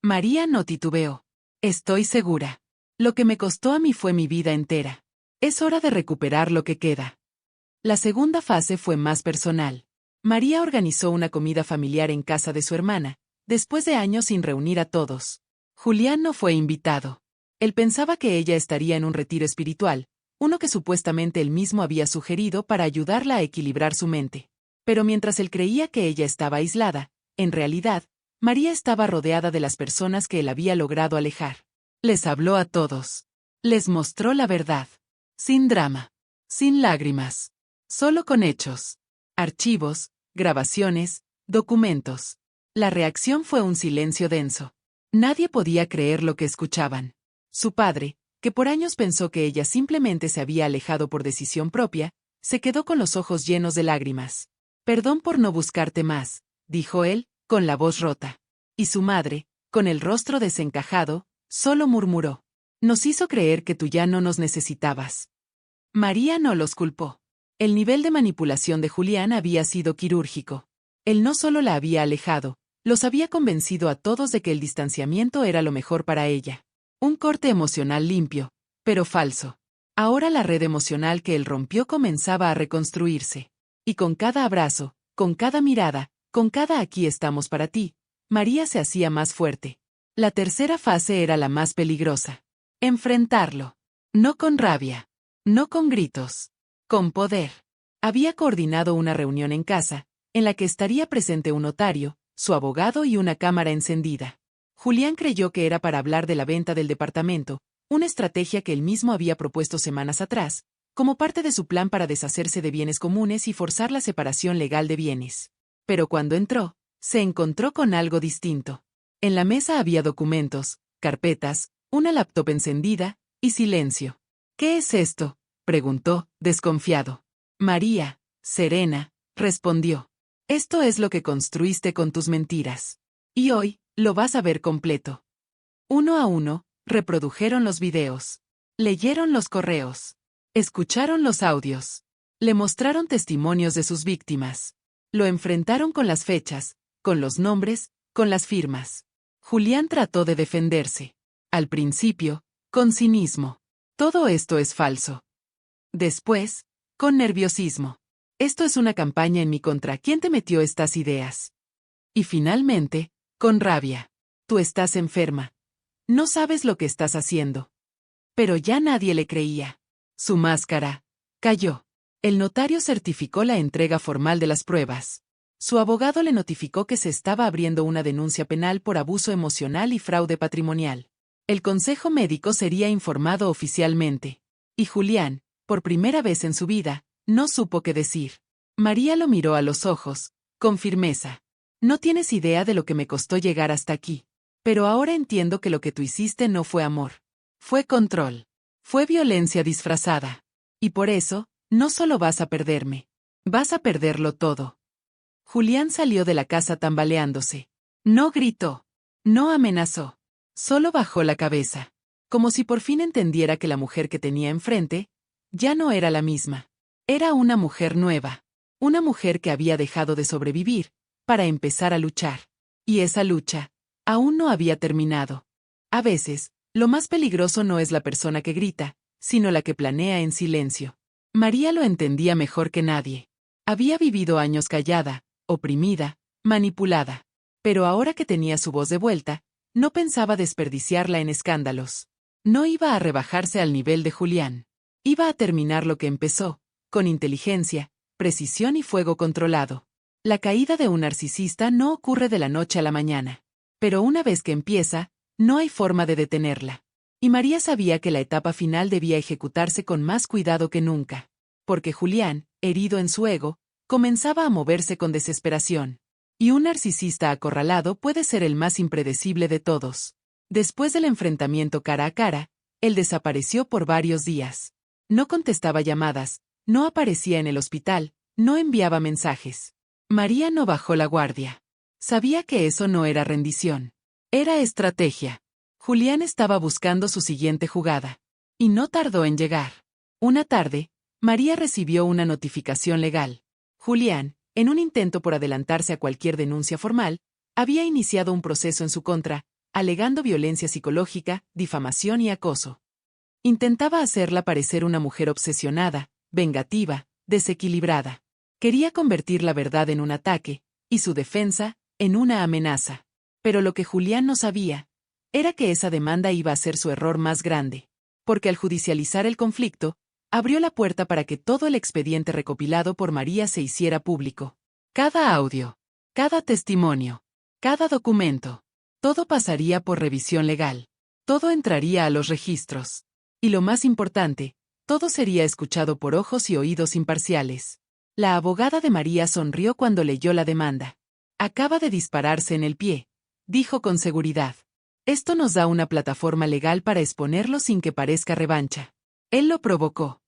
María no titubeó. Estoy segura. Lo que me costó a mí fue mi vida entera. Es hora de recuperar lo que queda. La segunda fase fue más personal. María organizó una comida familiar en casa de su hermana, después de años sin reunir a todos. Julián no fue invitado. Él pensaba que ella estaría en un retiro espiritual, uno que supuestamente él mismo había sugerido para ayudarla a equilibrar su mente. Pero mientras él creía que ella estaba aislada, en realidad, María estaba rodeada de las personas que él había logrado alejar. Les habló a todos. Les mostró la verdad. Sin drama. Sin lágrimas. Solo con hechos. Archivos, grabaciones, documentos. La reacción fue un silencio denso. Nadie podía creer lo que escuchaban. Su padre, que por años pensó que ella simplemente se había alejado por decisión propia, se quedó con los ojos llenos de lágrimas. Perdón por no buscarte más, dijo él, con la voz rota. Y su madre, con el rostro desencajado, solo murmuró: nos hizo creer que tú ya no nos necesitabas. María no los culpó. El nivel de manipulación de Julián había sido quirúrgico. Él no solo la había alejado, los había convencido a todos de que el distanciamiento era lo mejor para ella. Un corte emocional limpio, pero falso. Ahora la red emocional que él rompió comenzaba a reconstruirse. Y con cada abrazo, con cada mirada, con cada aquí estamos para ti, María se hacía más fuerte. La tercera fase era la más peligrosa. Enfrentarlo. No con rabia. No con gritos. Con poder. Había coordinado una reunión en casa, en la que estaría presente un notario, su abogado y una cámara encendida. Julián creyó que era para hablar de la venta del departamento, una estrategia que él mismo había propuesto semanas atrás, como parte de su plan para deshacerse de bienes comunes y forzar la separación legal de bienes. Pero cuando entró, se encontró con algo distinto. En la mesa había documentos, carpetas, una laptop encendida, y silencio. ¿Qué es esto?, preguntó, desconfiado. María, serena, respondió. Esto es lo que construiste con tus mentiras. Y hoy, lo vas a ver completo. Uno a uno, reprodujeron los videos. Leyeron los correos. Escucharon los audios. Le mostraron testimonios de sus víctimas. Lo enfrentaron con las fechas, con los nombres, con las firmas. Julián trató de defenderse. Al principio, con cinismo. Todo esto es falso. Después, con nerviosismo. Esto es una campaña en mi contra. ¿Quién te metió estas ideas? Y finalmente, con rabia. Tú estás enferma. No sabes lo que estás haciendo. Pero ya nadie le creía. Su máscara cayó. El notario certificó la entrega formal de las pruebas. Su abogado le notificó que se estaba abriendo una denuncia penal por abuso emocional y fraude patrimonial. El consejo médico sería informado oficialmente. Y Julián, por primera vez en su vida, no supo qué decir. María lo miró a los ojos, con firmeza. No tienes idea de lo que me costó llegar hasta aquí. Pero ahora entiendo que lo que tú hiciste no fue amor. Fue control. Fue violencia disfrazada. Y por eso, no solo vas a perderme. Vas a perderlo todo. Julián salió de la casa tambaleándose. No gritó. No amenazó. Solo bajó la cabeza. Como si por fin entendiera que la mujer que tenía enfrente, ya no era la misma. Era una mujer nueva. Una mujer que había dejado de sobrevivir, para empezar a luchar. Y esa lucha, aún no había terminado. A veces, lo más peligroso no es la persona que grita, sino la que planea en silencio. María lo entendía mejor que nadie. Había vivido años callada, oprimida, manipulada. Pero ahora que tenía su voz de vuelta, no pensaba desperdiciarla en escándalos. No iba a rebajarse al nivel de Julián. Iba a terminar lo que empezó, con inteligencia, precisión y fuego controlado. La caída de un narcisista no ocurre de la noche a la mañana. Pero una vez que empieza, no hay forma de detenerla. Y María sabía que la etapa final debía ejecutarse con más cuidado que nunca. Porque Julián, herido en su ego, comenzaba a moverse con desesperación. Y un narcisista acorralado puede ser el más impredecible de todos. Después del enfrentamiento cara a cara, él desapareció por varios días. No contestaba llamadas, no aparecía en el hospital, no enviaba mensajes. María no bajó la guardia. Sabía que eso no era rendición. Era estrategia. Julián estaba buscando su siguiente jugada. Y no tardó en llegar. Una tarde, María recibió una notificación legal. Julián, en un intento por adelantarse a cualquier denuncia formal, había iniciado un proceso en su contra, alegando violencia psicológica, difamación y acoso. Intentaba hacerla parecer una mujer obsesionada, vengativa, desequilibrada. Quería convertir la verdad en un ataque, y su defensa, en una amenaza. Pero lo que Julián no sabía, era que esa demanda iba a ser su error más grande. Porque al judicializar el conflicto, abrió la puerta para que todo el expediente recopilado por María se hiciera público. Cada audio, cada testimonio, cada documento, todo pasaría por revisión legal. Todo entraría a los registros. Y lo más importante, todo sería escuchado por ojos y oídos imparciales. La abogada de María sonrió cuando leyó la demanda. Acaba de dispararse en el pie, dijo con seguridad. Esto nos da una plataforma legal para exponerlo sin que parezca revancha. Él lo provocó.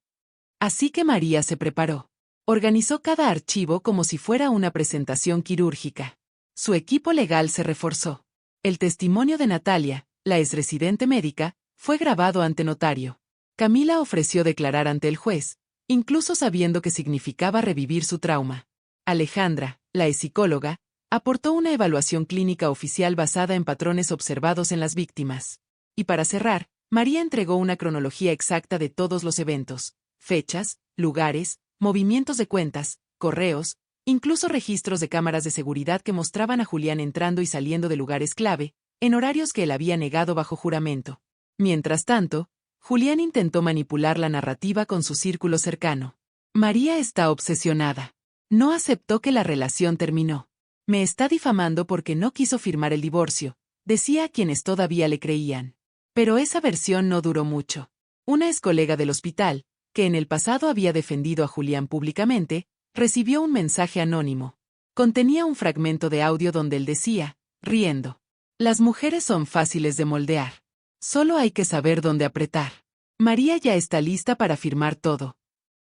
Así que María se preparó. Organizó cada archivo como si fuera una presentación quirúrgica. Su equipo legal se reforzó. El testimonio de Natalia, la exresidente médica, fue grabado ante notario. Camila ofreció declarar ante el juez, incluso sabiendo que significaba revivir su trauma. Alejandra, la psicóloga, aportó una evaluación clínica oficial basada en patrones observados en las víctimas. Y para cerrar, María entregó una cronología exacta de todos los eventos, fechas, lugares, movimientos de cuentas, correos, incluso registros de cámaras de seguridad que mostraban a Julián entrando y saliendo de lugares clave, en horarios que él había negado bajo juramento. Mientras tanto, Julián intentó manipular la narrativa con su círculo cercano. María está obsesionada. No aceptó que la relación terminó. Me está difamando porque no quiso firmar el divorcio, decía a quienes todavía le creían. Pero esa versión no duró mucho. Una ex colega del hospital, que en el pasado había defendido a Julián públicamente, recibió un mensaje anónimo. Contenía un fragmento de audio donde él decía, riendo: Las mujeres son fáciles de moldear. Solo hay que saber dónde apretar. María ya está lista para firmar todo.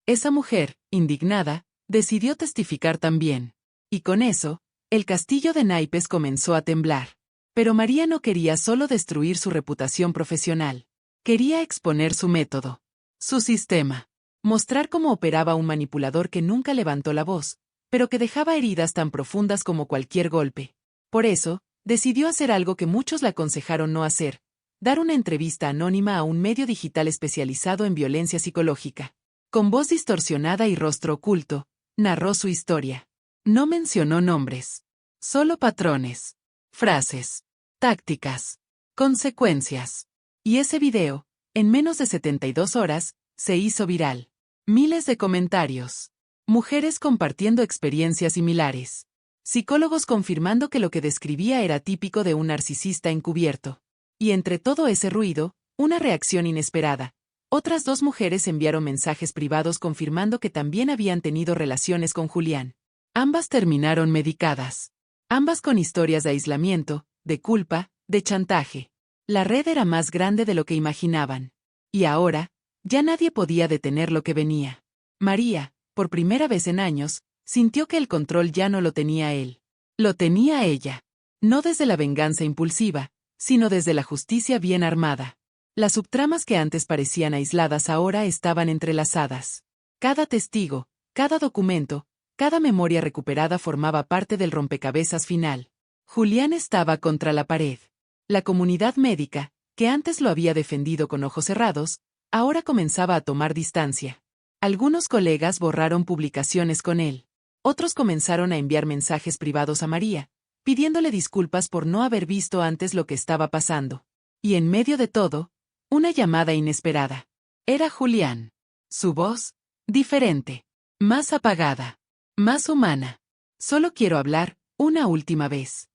Esa mujer, indignada, decidió testificar también. Y con eso, el castillo de naipes comenzó a temblar. Pero María no quería solo destruir su reputación profesional. Quería exponer su método. Su sistema. Mostrar cómo operaba un manipulador que nunca levantó la voz, pero que dejaba heridas tan profundas como cualquier golpe. Por eso, decidió hacer algo que muchos le aconsejaron no hacer: dar una entrevista anónima a un medio digital especializado en violencia psicológica. Con voz distorsionada y rostro oculto, narró su historia. No mencionó nombres. Solo patrones. Frases. Tácticas. Consecuencias. Y ese video, en menos de 72 horas, se hizo viral. Miles de comentarios. Mujeres compartiendo experiencias similares. Psicólogos confirmando que lo que describía era típico de un narcisista encubierto. Y entre todo ese ruido, una reacción inesperada. Otras 2 mujeres enviaron mensajes privados confirmando que también habían tenido relaciones con Julián. Ambas terminaron medicadas. Ambas con historias de aislamiento, de culpa, de chantaje. La red era más grande de lo que imaginaban. Y ahora, ya nadie podía detener lo que venía. María, por primera vez en años, sintió que el control ya no lo tenía él. Lo tenía ella. No desde la venganza impulsiva, sino desde la justicia bien armada. Las subtramas que antes parecían aisladas ahora estaban entrelazadas. Cada testigo, cada documento, cada memoria recuperada formaba parte del rompecabezas final. Julián estaba contra la pared. La comunidad médica, que antes lo había defendido con ojos cerrados, ahora comenzaba a tomar distancia. Algunos colegas borraron publicaciones con él. Otros comenzaron a enviar mensajes privados a María, pidiéndole disculpas por no haber visto antes lo que estaba pasando. Y en medio de todo, una llamada inesperada. Era Julián. Su voz, diferente. Más apagada. Más humana. Solo quiero hablar, una última vez.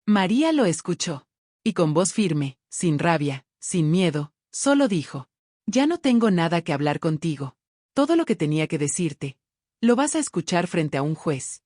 María lo escuchó. Y con voz firme, sin rabia, sin miedo, solo dijo: ya no tengo nada que hablar contigo. Todo lo que tenía que decirte, lo vas a escuchar frente a un juez.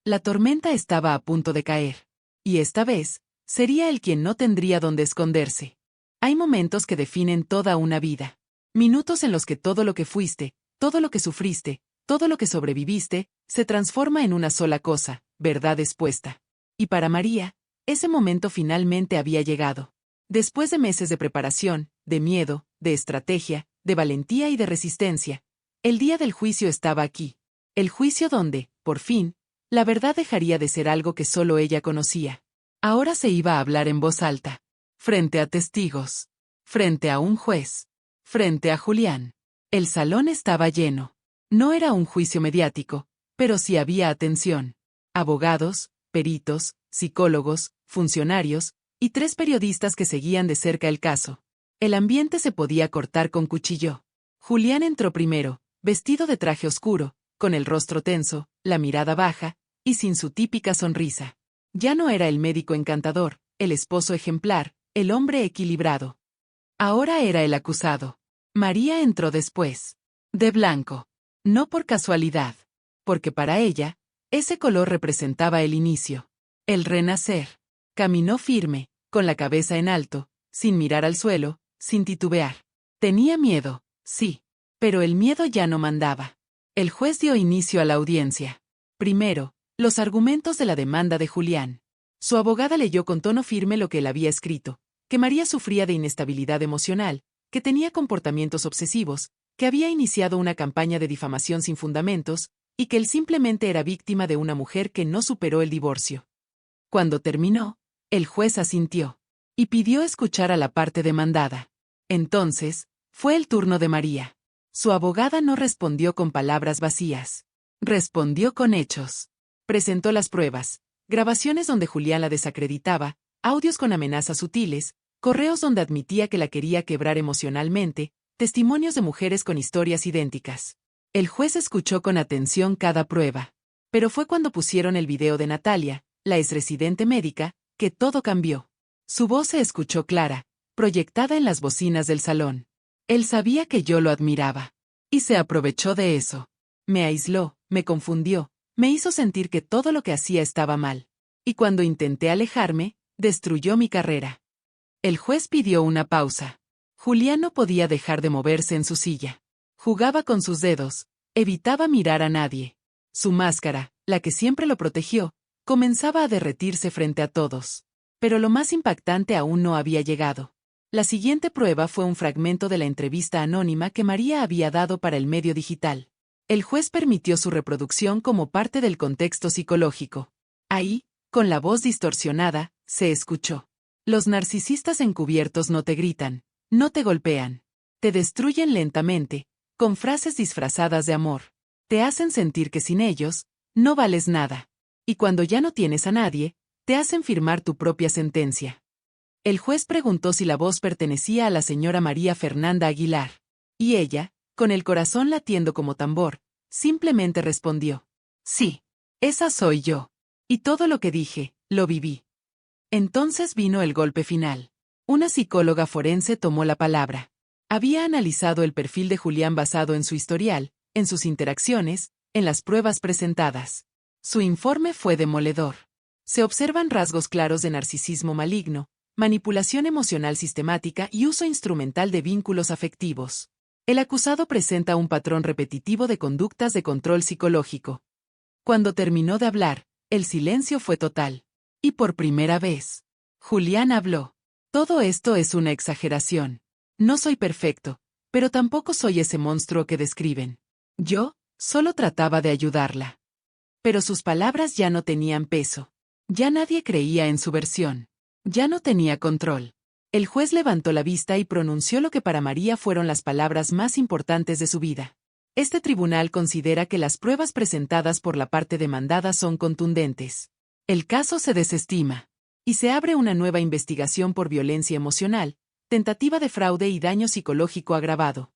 La tormenta estaba a punto de caer. Y esta vez, sería él quien no tendría dónde esconderse. Hay momentos que definen toda una vida. Minutos en los que todo lo que fuiste, todo lo que sufriste, todo lo que sobreviviste, se transforma en una sola cosa: verdad expuesta. Y para María, ese momento finalmente había llegado. Después de meses de preparación, de miedo, de estrategia, de valentía y de resistencia, el día del juicio estaba aquí. El juicio donde, por fin, la verdad dejaría de ser algo que solo ella conocía. Ahora se iba a hablar en voz alta. Frente a testigos. Frente a un juez. Frente a Julián. El salón estaba lleno. No era un juicio mediático, pero sí había atención. Abogados, peritos, psicólogos, funcionarios, y 3 periodistas que seguían de cerca el caso. El ambiente se podía cortar con cuchillo. Julián entró primero, vestido de traje oscuro, con el rostro tenso, la mirada baja, y sin su típica sonrisa. Ya no era el médico encantador, el esposo ejemplar, el hombre equilibrado. Ahora era el acusado. María entró después. De blanco. No por casualidad. Porque para ella, ese color representaba el inicio. El renacer. Caminó firme, con la cabeza en alto, sin mirar al suelo, sin titubear. Tenía miedo, sí. Pero el miedo ya no mandaba. El juez dio inicio a la audiencia. Primero, los argumentos de la demanda de Julián. Su abogada leyó con tono firme lo que él había escrito: que María sufría de inestabilidad emocional, que tenía comportamientos obsesivos, que había iniciado una campaña de difamación sin fundamentos, y que él simplemente era víctima de una mujer que no superó el divorcio. Cuando terminó, el juez asintió. Y pidió escuchar a la parte demandada. Entonces, fue el turno de María. Su abogada no respondió con palabras vacías. Respondió con hechos. Presentó las pruebas: grabaciones donde Julián la desacreditaba, audios con amenazas sutiles, correos donde admitía que la quería quebrar emocionalmente, testimonios de mujeres con historias idénticas. El juez escuchó con atención cada prueba. Pero fue cuando pusieron el video de Natalia, la exresidente médica, que todo cambió. Su voz se escuchó clara, proyectada en las bocinas del salón. Él sabía que yo lo admiraba. Y se aprovechó de eso. Me aisló, me confundió, me hizo sentir que todo lo que hacía estaba mal. Y cuando intenté alejarme, Destruyó mi carrera. El juez pidió una pausa. Julián no podía dejar de moverse en su silla. Jugaba con sus dedos, evitaba mirar a nadie. Su máscara, la que siempre lo protegió, comenzaba a derretirse frente a todos. Pero lo más impactante aún no había llegado. La siguiente prueba fue un fragmento de la entrevista anónima que María había dado para el medio digital. El juez permitió su reproducción como parte del contexto psicológico. Ahí, con la voz distorsionada, se escuchó. Los narcisistas encubiertos no te gritan, no te golpean. Te destruyen lentamente, con frases disfrazadas de amor. Te hacen sentir que sin ellos, no vales nada. Y cuando ya no tienes a nadie, te hacen firmar tu propia sentencia. El juez preguntó si la voz pertenecía a la señora María Fernanda Aguilar. Y ella, con el corazón latiendo como tambor, simplemente respondió: sí, esa soy yo. Y todo lo que dije, lo viví. Entonces vino el golpe final. Una psicóloga forense tomó la palabra. Había analizado el perfil de Julián basado en su historial, en sus interacciones, en las pruebas presentadas. Su informe fue demoledor. Se observan rasgos claros de narcisismo maligno, manipulación emocional sistemática y uso instrumental de vínculos afectivos. El acusado presenta un patrón repetitivo de conductas de control psicológico. Cuando terminó de hablar, el silencio fue total. Y por primera vez, Julián habló. Todo esto es una exageración. No soy perfecto, pero tampoco soy ese monstruo que describen. Yo, solo trataba de ayudarla. Pero sus palabras ya no tenían peso. Ya nadie creía en su versión. Ya no tenía control. El juez levantó la vista y pronunció lo que para María fueron las palabras más importantes de su vida. Este tribunal considera que las pruebas presentadas por la parte demandada son contundentes. El caso se desestima. Y se abre una nueva investigación por violencia emocional, tentativa de fraude y daño psicológico agravado.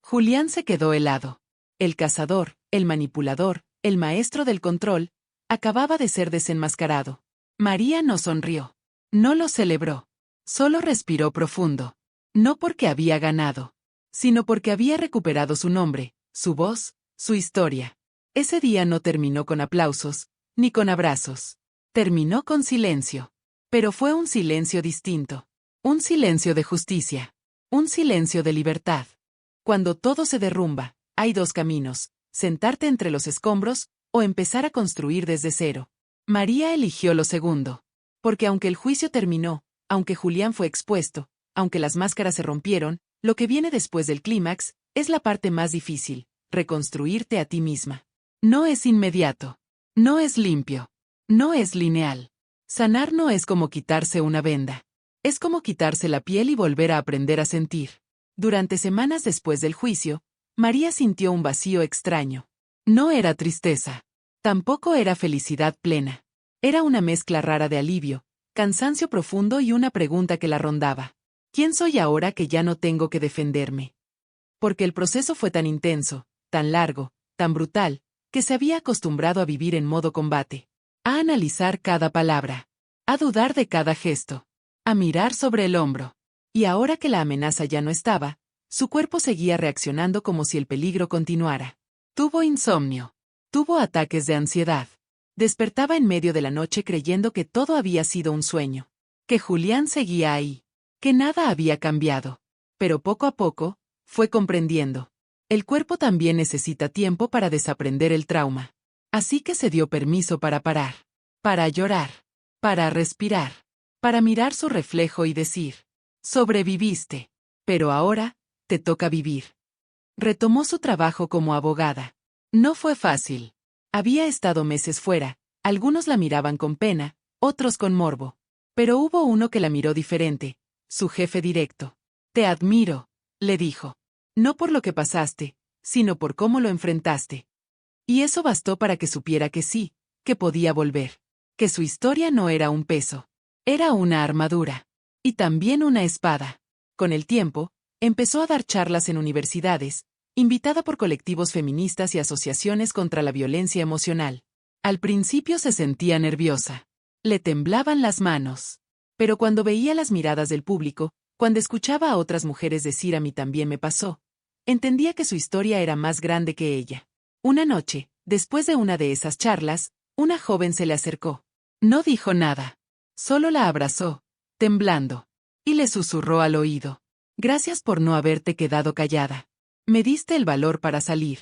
Julián se quedó helado. El cazador, el manipulador, el maestro del control, acababa de ser desenmascarado. María no sonrió. No lo celebró. Solo respiró profundo. No porque había ganado, sino porque había recuperado su nombre, su voz, su historia. Ese día no terminó con aplausos, ni con abrazos. Terminó con silencio. Pero fue un silencio distinto. Un silencio de justicia. Un silencio de libertad. Cuando todo se derrumba, hay dos caminos: sentarte entre los escombros, o empezar a construir desde cero. María eligió lo segundo. Porque aunque el juicio terminó, aunque Julián fue expuesto, aunque las máscaras se rompieron, lo que viene después del clímax es la parte más difícil: reconstruirte a ti misma. No es inmediato. No es limpio. No es lineal. Sanar no es como quitarse una venda. Es como quitarse la piel y volver a aprender a sentir. Durante semanas después del juicio, María sintió un vacío extraño. No era tristeza. Tampoco era felicidad plena. Era una mezcla rara de alivio, cansancio profundo y una pregunta que la rondaba. ¿Quién soy ahora que ya no tengo que defenderme? Porque el proceso fue tan intenso, tan largo, tan brutal, que se había acostumbrado a vivir en modo combate. A analizar cada palabra. A dudar de cada gesto. A mirar sobre el hombro. Y ahora que la amenaza ya no estaba, su cuerpo seguía reaccionando como si el peligro continuara. Tuvo insomnio. Tuvo ataques de ansiedad. Despertaba en medio de la noche creyendo que todo había sido un sueño. Que Julián seguía ahí. Que nada había cambiado. Pero poco a poco, fue comprendiendo. El cuerpo también necesita tiempo para desaprender el trauma. Así que se dio permiso para parar. Para llorar. Para respirar. Para mirar su reflejo y decir: sobreviviste. Pero ahora, te toca vivir. Retomó su trabajo como abogada. No fue fácil. Había estado meses fuera, algunos la miraban con pena, otros con morbo. Pero hubo uno que la miró diferente, su jefe directo. Te admiro, le dijo. No por lo que pasaste, sino por cómo lo enfrentaste. Y eso bastó para que supiera que sí, que podía volver. Que su historia no era un peso. Era una armadura. Y también una espada. Con el tiempo, empezó a dar charlas en universidades, invitada por colectivos feministas y asociaciones contra la violencia emocional. Al principio se sentía nerviosa. Le temblaban las manos. Pero cuando veía las miradas del público, cuando escuchaba a otras mujeres decir "a mí también me pasó", entendía que su historia era más grande que ella. Una noche, después de una de esas charlas, una joven se le acercó. No dijo nada. Solo la abrazó, temblando, y le susurró al oído: «Gracias por no haberte quedado callada. Me diste el valor para salir».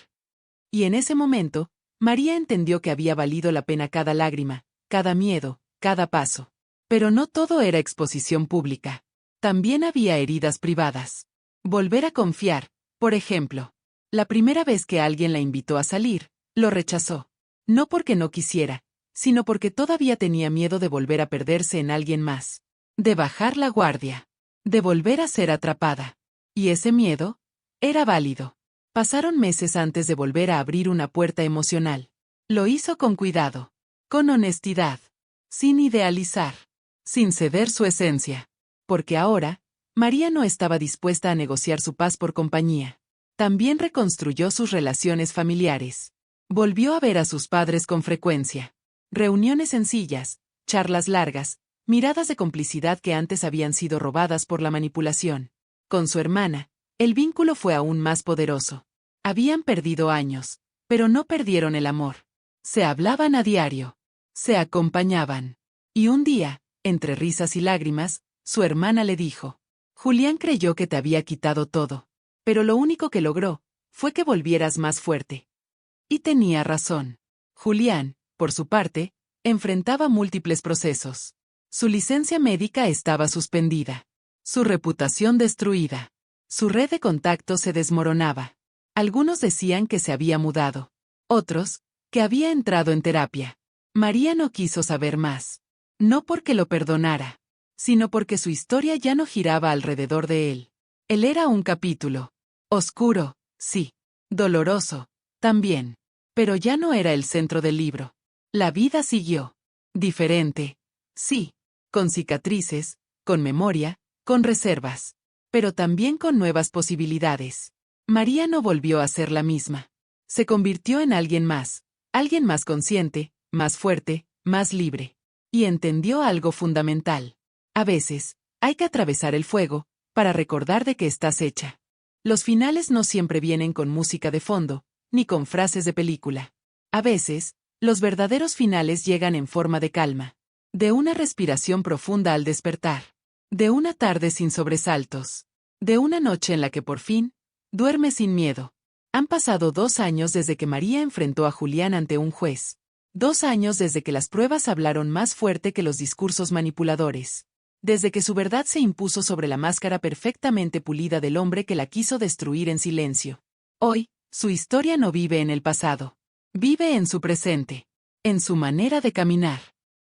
Y en ese momento, María entendió que había valido la pena cada lágrima, cada miedo, cada paso. Pero no todo era exposición pública. También había heridas privadas. Volver a confiar, por ejemplo. La primera vez que alguien la invitó a salir, lo rechazó. No porque no quisiera, sino porque todavía tenía miedo de volver a perderse en alguien más. De bajar la guardia. De volver a ser atrapada. Y ese miedo era válido. Pasaron meses antes de volver a abrir una puerta emocional. Lo hizo con cuidado. Con honestidad. Sin idealizar. Sin ceder su esencia. Porque ahora, María no estaba dispuesta a negociar su paz por compañía. También reconstruyó sus relaciones familiares. Volvió a ver a sus padres con frecuencia. Reuniones sencillas, charlas largas, miradas de complicidad que antes habían sido robadas por la manipulación. Con su hermana, el vínculo fue aún más poderoso. Habían perdido años, pero no perdieron el amor. Se hablaban a diario. Se acompañaban. Y un día, entre risas y lágrimas, su hermana le dijo: «Julián creyó que te había quitado todo. Pero lo único que logró fue que volvieras más fuerte». Y tenía razón. Julián, por su parte, enfrentaba múltiples procesos. Su licencia médica estaba suspendida. Su reputación destruida. Su red de contactos se desmoronaba. Algunos decían que se había mudado. Otros, que había entrado en terapia. María no quiso saber más. No porque lo perdonara, sino porque su historia ya no giraba alrededor de él. Él era un capítulo. Oscuro, sí. Doloroso, también. Pero ya no era el centro del libro. La vida siguió. Diferente. Sí. Con cicatrices, con memoria, con reservas. Pero también con nuevas posibilidades. María no volvió a ser la misma. Se convirtió en alguien más consciente, más fuerte, más libre. Y entendió algo fundamental. A veces, hay que atravesar el fuego, para recordar de qué estás hecha. Los finales no siempre vienen con música de fondo, ni con frases de película. A veces, los verdaderos finales llegan en forma de calma. De una respiración profunda al despertar. De una tarde sin sobresaltos. De una noche en la que por fin, duerme sin miedo. Han pasado 2 años desde que María enfrentó a Julián ante un juez. 2 años desde que las pruebas hablaron más fuerte que los discursos manipuladores. Desde que su verdad se impuso sobre la máscara perfectamente pulida del hombre que la quiso destruir en silencio. Hoy, su historia no vive en el pasado. Vive en su presente. En su manera de caminar.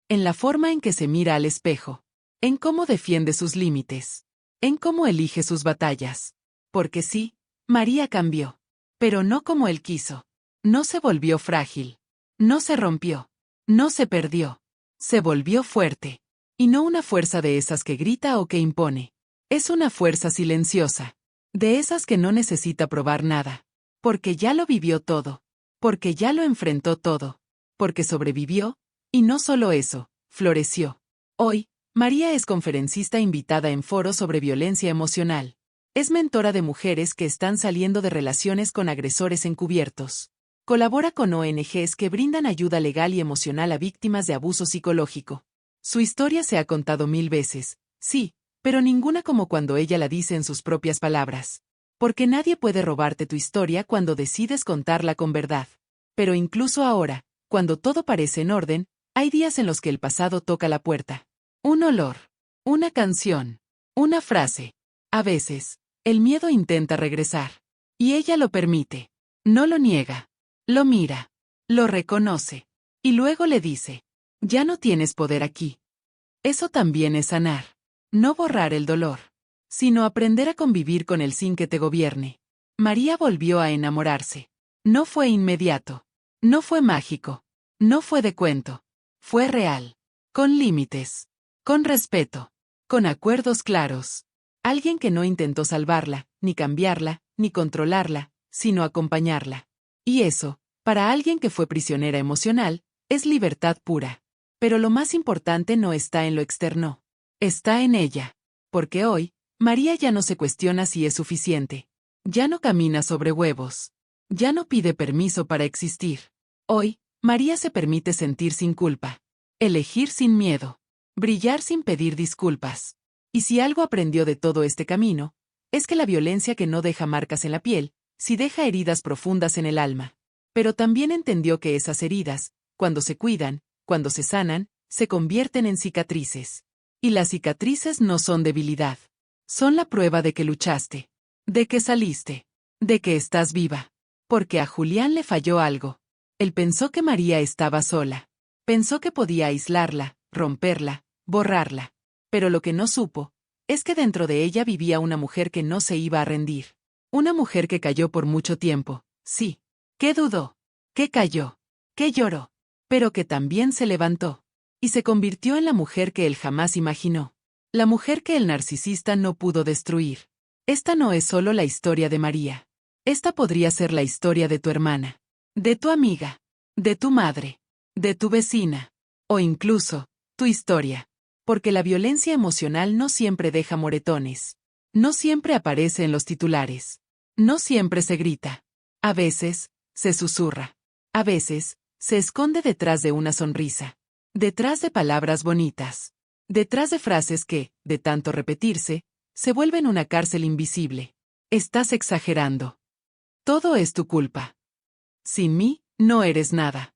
En la forma en que se mira al espejo. En cómo defiende sus límites. En cómo elige sus batallas. Porque sí, María cambió. Pero no como él quiso. No se volvió frágil. No se rompió. No se perdió. Se volvió fuerte. Y no una fuerza de esas que grita o que impone. Es una fuerza silenciosa. De esas que no necesita probar nada. Porque ya lo vivió todo. Porque ya lo enfrentó todo. Porque sobrevivió, y no solo eso, floreció. Hoy, María es conferencista invitada en foros sobre violencia emocional. Es mentora de mujeres que están saliendo de relaciones con agresores encubiertos. Colabora con ONGs que brindan ayuda legal y emocional a víctimas de abuso psicológico. Su historia se ha contado 1000 veces, sí, pero ninguna como cuando ella la dice en sus propias palabras. Porque nadie puede robarte tu historia cuando decides contarla con verdad. Pero incluso ahora, cuando todo parece en orden, hay días en los que el pasado toca la puerta. Un olor. Una canción. Una frase. A veces, el miedo intenta regresar. Y ella lo permite. No lo niega. Lo mira. Lo reconoce. Y luego le dice: «Ya no tienes poder aquí». Eso también es sanar. No borrar el dolor, sino aprender a convivir con él sin que te gobierne. María volvió a enamorarse. No fue inmediato. No fue mágico. No fue de cuento. Fue real. Con límites. Con respeto. Con acuerdos claros. Alguien que no intentó salvarla, ni cambiarla, ni controlarla, sino acompañarla. Y eso, para alguien que fue prisionera emocional, es libertad pura. Pero lo más importante no está en lo externo. Está en ella. Porque hoy, María ya no se cuestiona si es suficiente. Ya no camina sobre huevos. Ya no pide permiso para existir. Hoy, María se permite sentir sin culpa. Elegir sin miedo. Brillar sin pedir disculpas. Y si algo aprendió de todo este camino, es que la violencia que no deja marcas en la piel, sí deja heridas profundas en el alma. Pero también entendió que esas heridas, cuando se cuidan, cuando se sanan, se convierten en cicatrices. Y las cicatrices no son debilidad. Son la prueba de que luchaste, de que saliste, de que estás viva. Porque a Julián le falló algo. Él pensó que María estaba sola. Pensó que podía aislarla, romperla, borrarla. Pero lo que no supo, es que dentro de ella vivía una mujer que no se iba a rendir. Una mujer que cayó por mucho tiempo, sí. Que dudó, que cayó, que lloró, pero que también se levantó. Y se convirtió en la mujer que él jamás imaginó. La mujer que el narcisista no pudo destruir. Esta no es solo la historia de María. Esta podría ser la historia de tu hermana, de tu amiga, de tu madre, de tu vecina, o incluso, tu historia. Porque la violencia emocional no siempre deja moretones. No siempre aparece en los titulares. No siempre se grita. A veces, se susurra. A veces, se esconde detrás de una sonrisa. Detrás de palabras bonitas. Detrás de frases que, de tanto repetirse, se vuelven una cárcel invisible. Estás exagerando. Todo es tu culpa. Sin mí, no eres nada.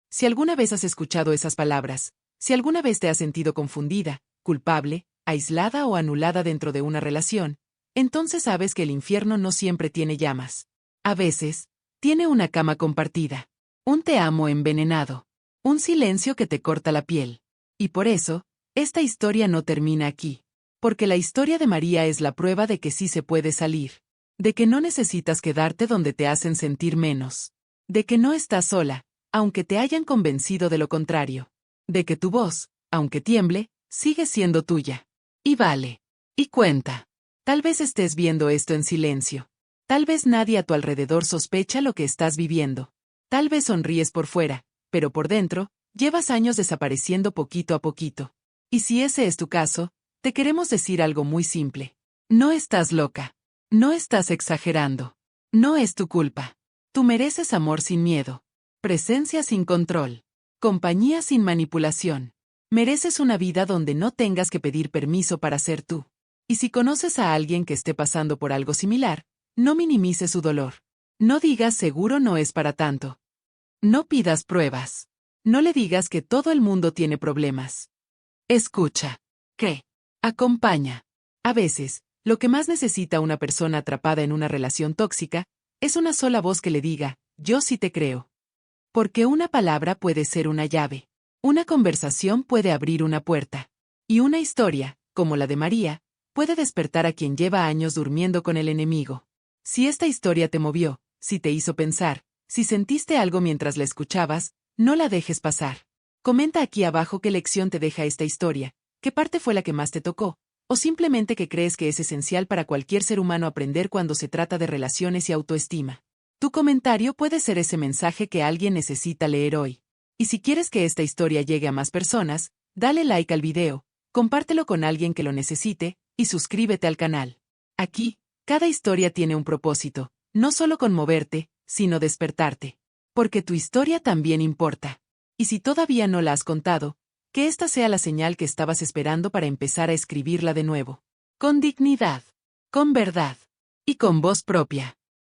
Si alguna vez has escuchado esas palabras, si alguna vez te has sentido confundida, culpable, aislada o anulada dentro de una relación, entonces sabes que el infierno no siempre tiene llamas. A veces, tiene una cama compartida, un te amo envenenado, un silencio que te corta la piel. Y por eso, esta historia no termina aquí. Porque la historia de María es la prueba de que sí se puede salir. De que no necesitas quedarte donde te hacen sentir menos. De que no estás sola, aunque te hayan convencido de lo contrario. De que tu voz, aunque tiemble, sigue siendo tuya. Y vale. Y cuenta. Tal vez estés viendo esto en silencio. Tal vez nadie a tu alrededor sospecha lo que estás viviendo. Tal vez sonríes por fuera, pero por dentro, llevas años desapareciendo poquito a poquito. Y si ese es tu caso, te queremos decir algo muy simple. No estás loca. No estás exagerando. No es tu culpa. Tú mereces amor sin miedo. Presencia sin control. Compañía sin manipulación. Mereces una vida donde no tengas que pedir permiso para ser tú. Y si conoces a alguien que esté pasando por algo similar, no minimices su dolor. No digas seguro no es para tanto. No pidas pruebas. No le digas que todo el mundo tiene problemas. Escucha. ¿Qué? Acompaña. A veces, lo que más necesita una persona atrapada en una relación tóxica, es una sola voz que le diga, yo sí te creo. Porque una palabra puede ser una llave. Una conversación puede abrir una puerta. Y una historia, como la de María, puede despertar a quien lleva años durmiendo con el enemigo. Si esta historia te movió, si te hizo pensar, si sentiste algo mientras la escuchabas, no la dejes pasar. Comenta aquí abajo qué lección te deja esta historia, qué parte fue la que más te tocó, o simplemente que crees que es esencial para cualquier ser humano aprender cuando se trata de relaciones y autoestima. Tu comentario puede ser ese mensaje que alguien necesita leer hoy. Y si quieres que esta historia llegue a más personas, dale like al video, compártelo con alguien que lo necesite, y suscríbete al canal. Aquí, cada historia tiene un propósito, no solo conmoverte, sino despertarte. Porque tu historia también importa. Y si todavía no la has contado, que esta sea la señal que estabas esperando para empezar a escribirla de nuevo. Con dignidad, con verdad y con voz propia.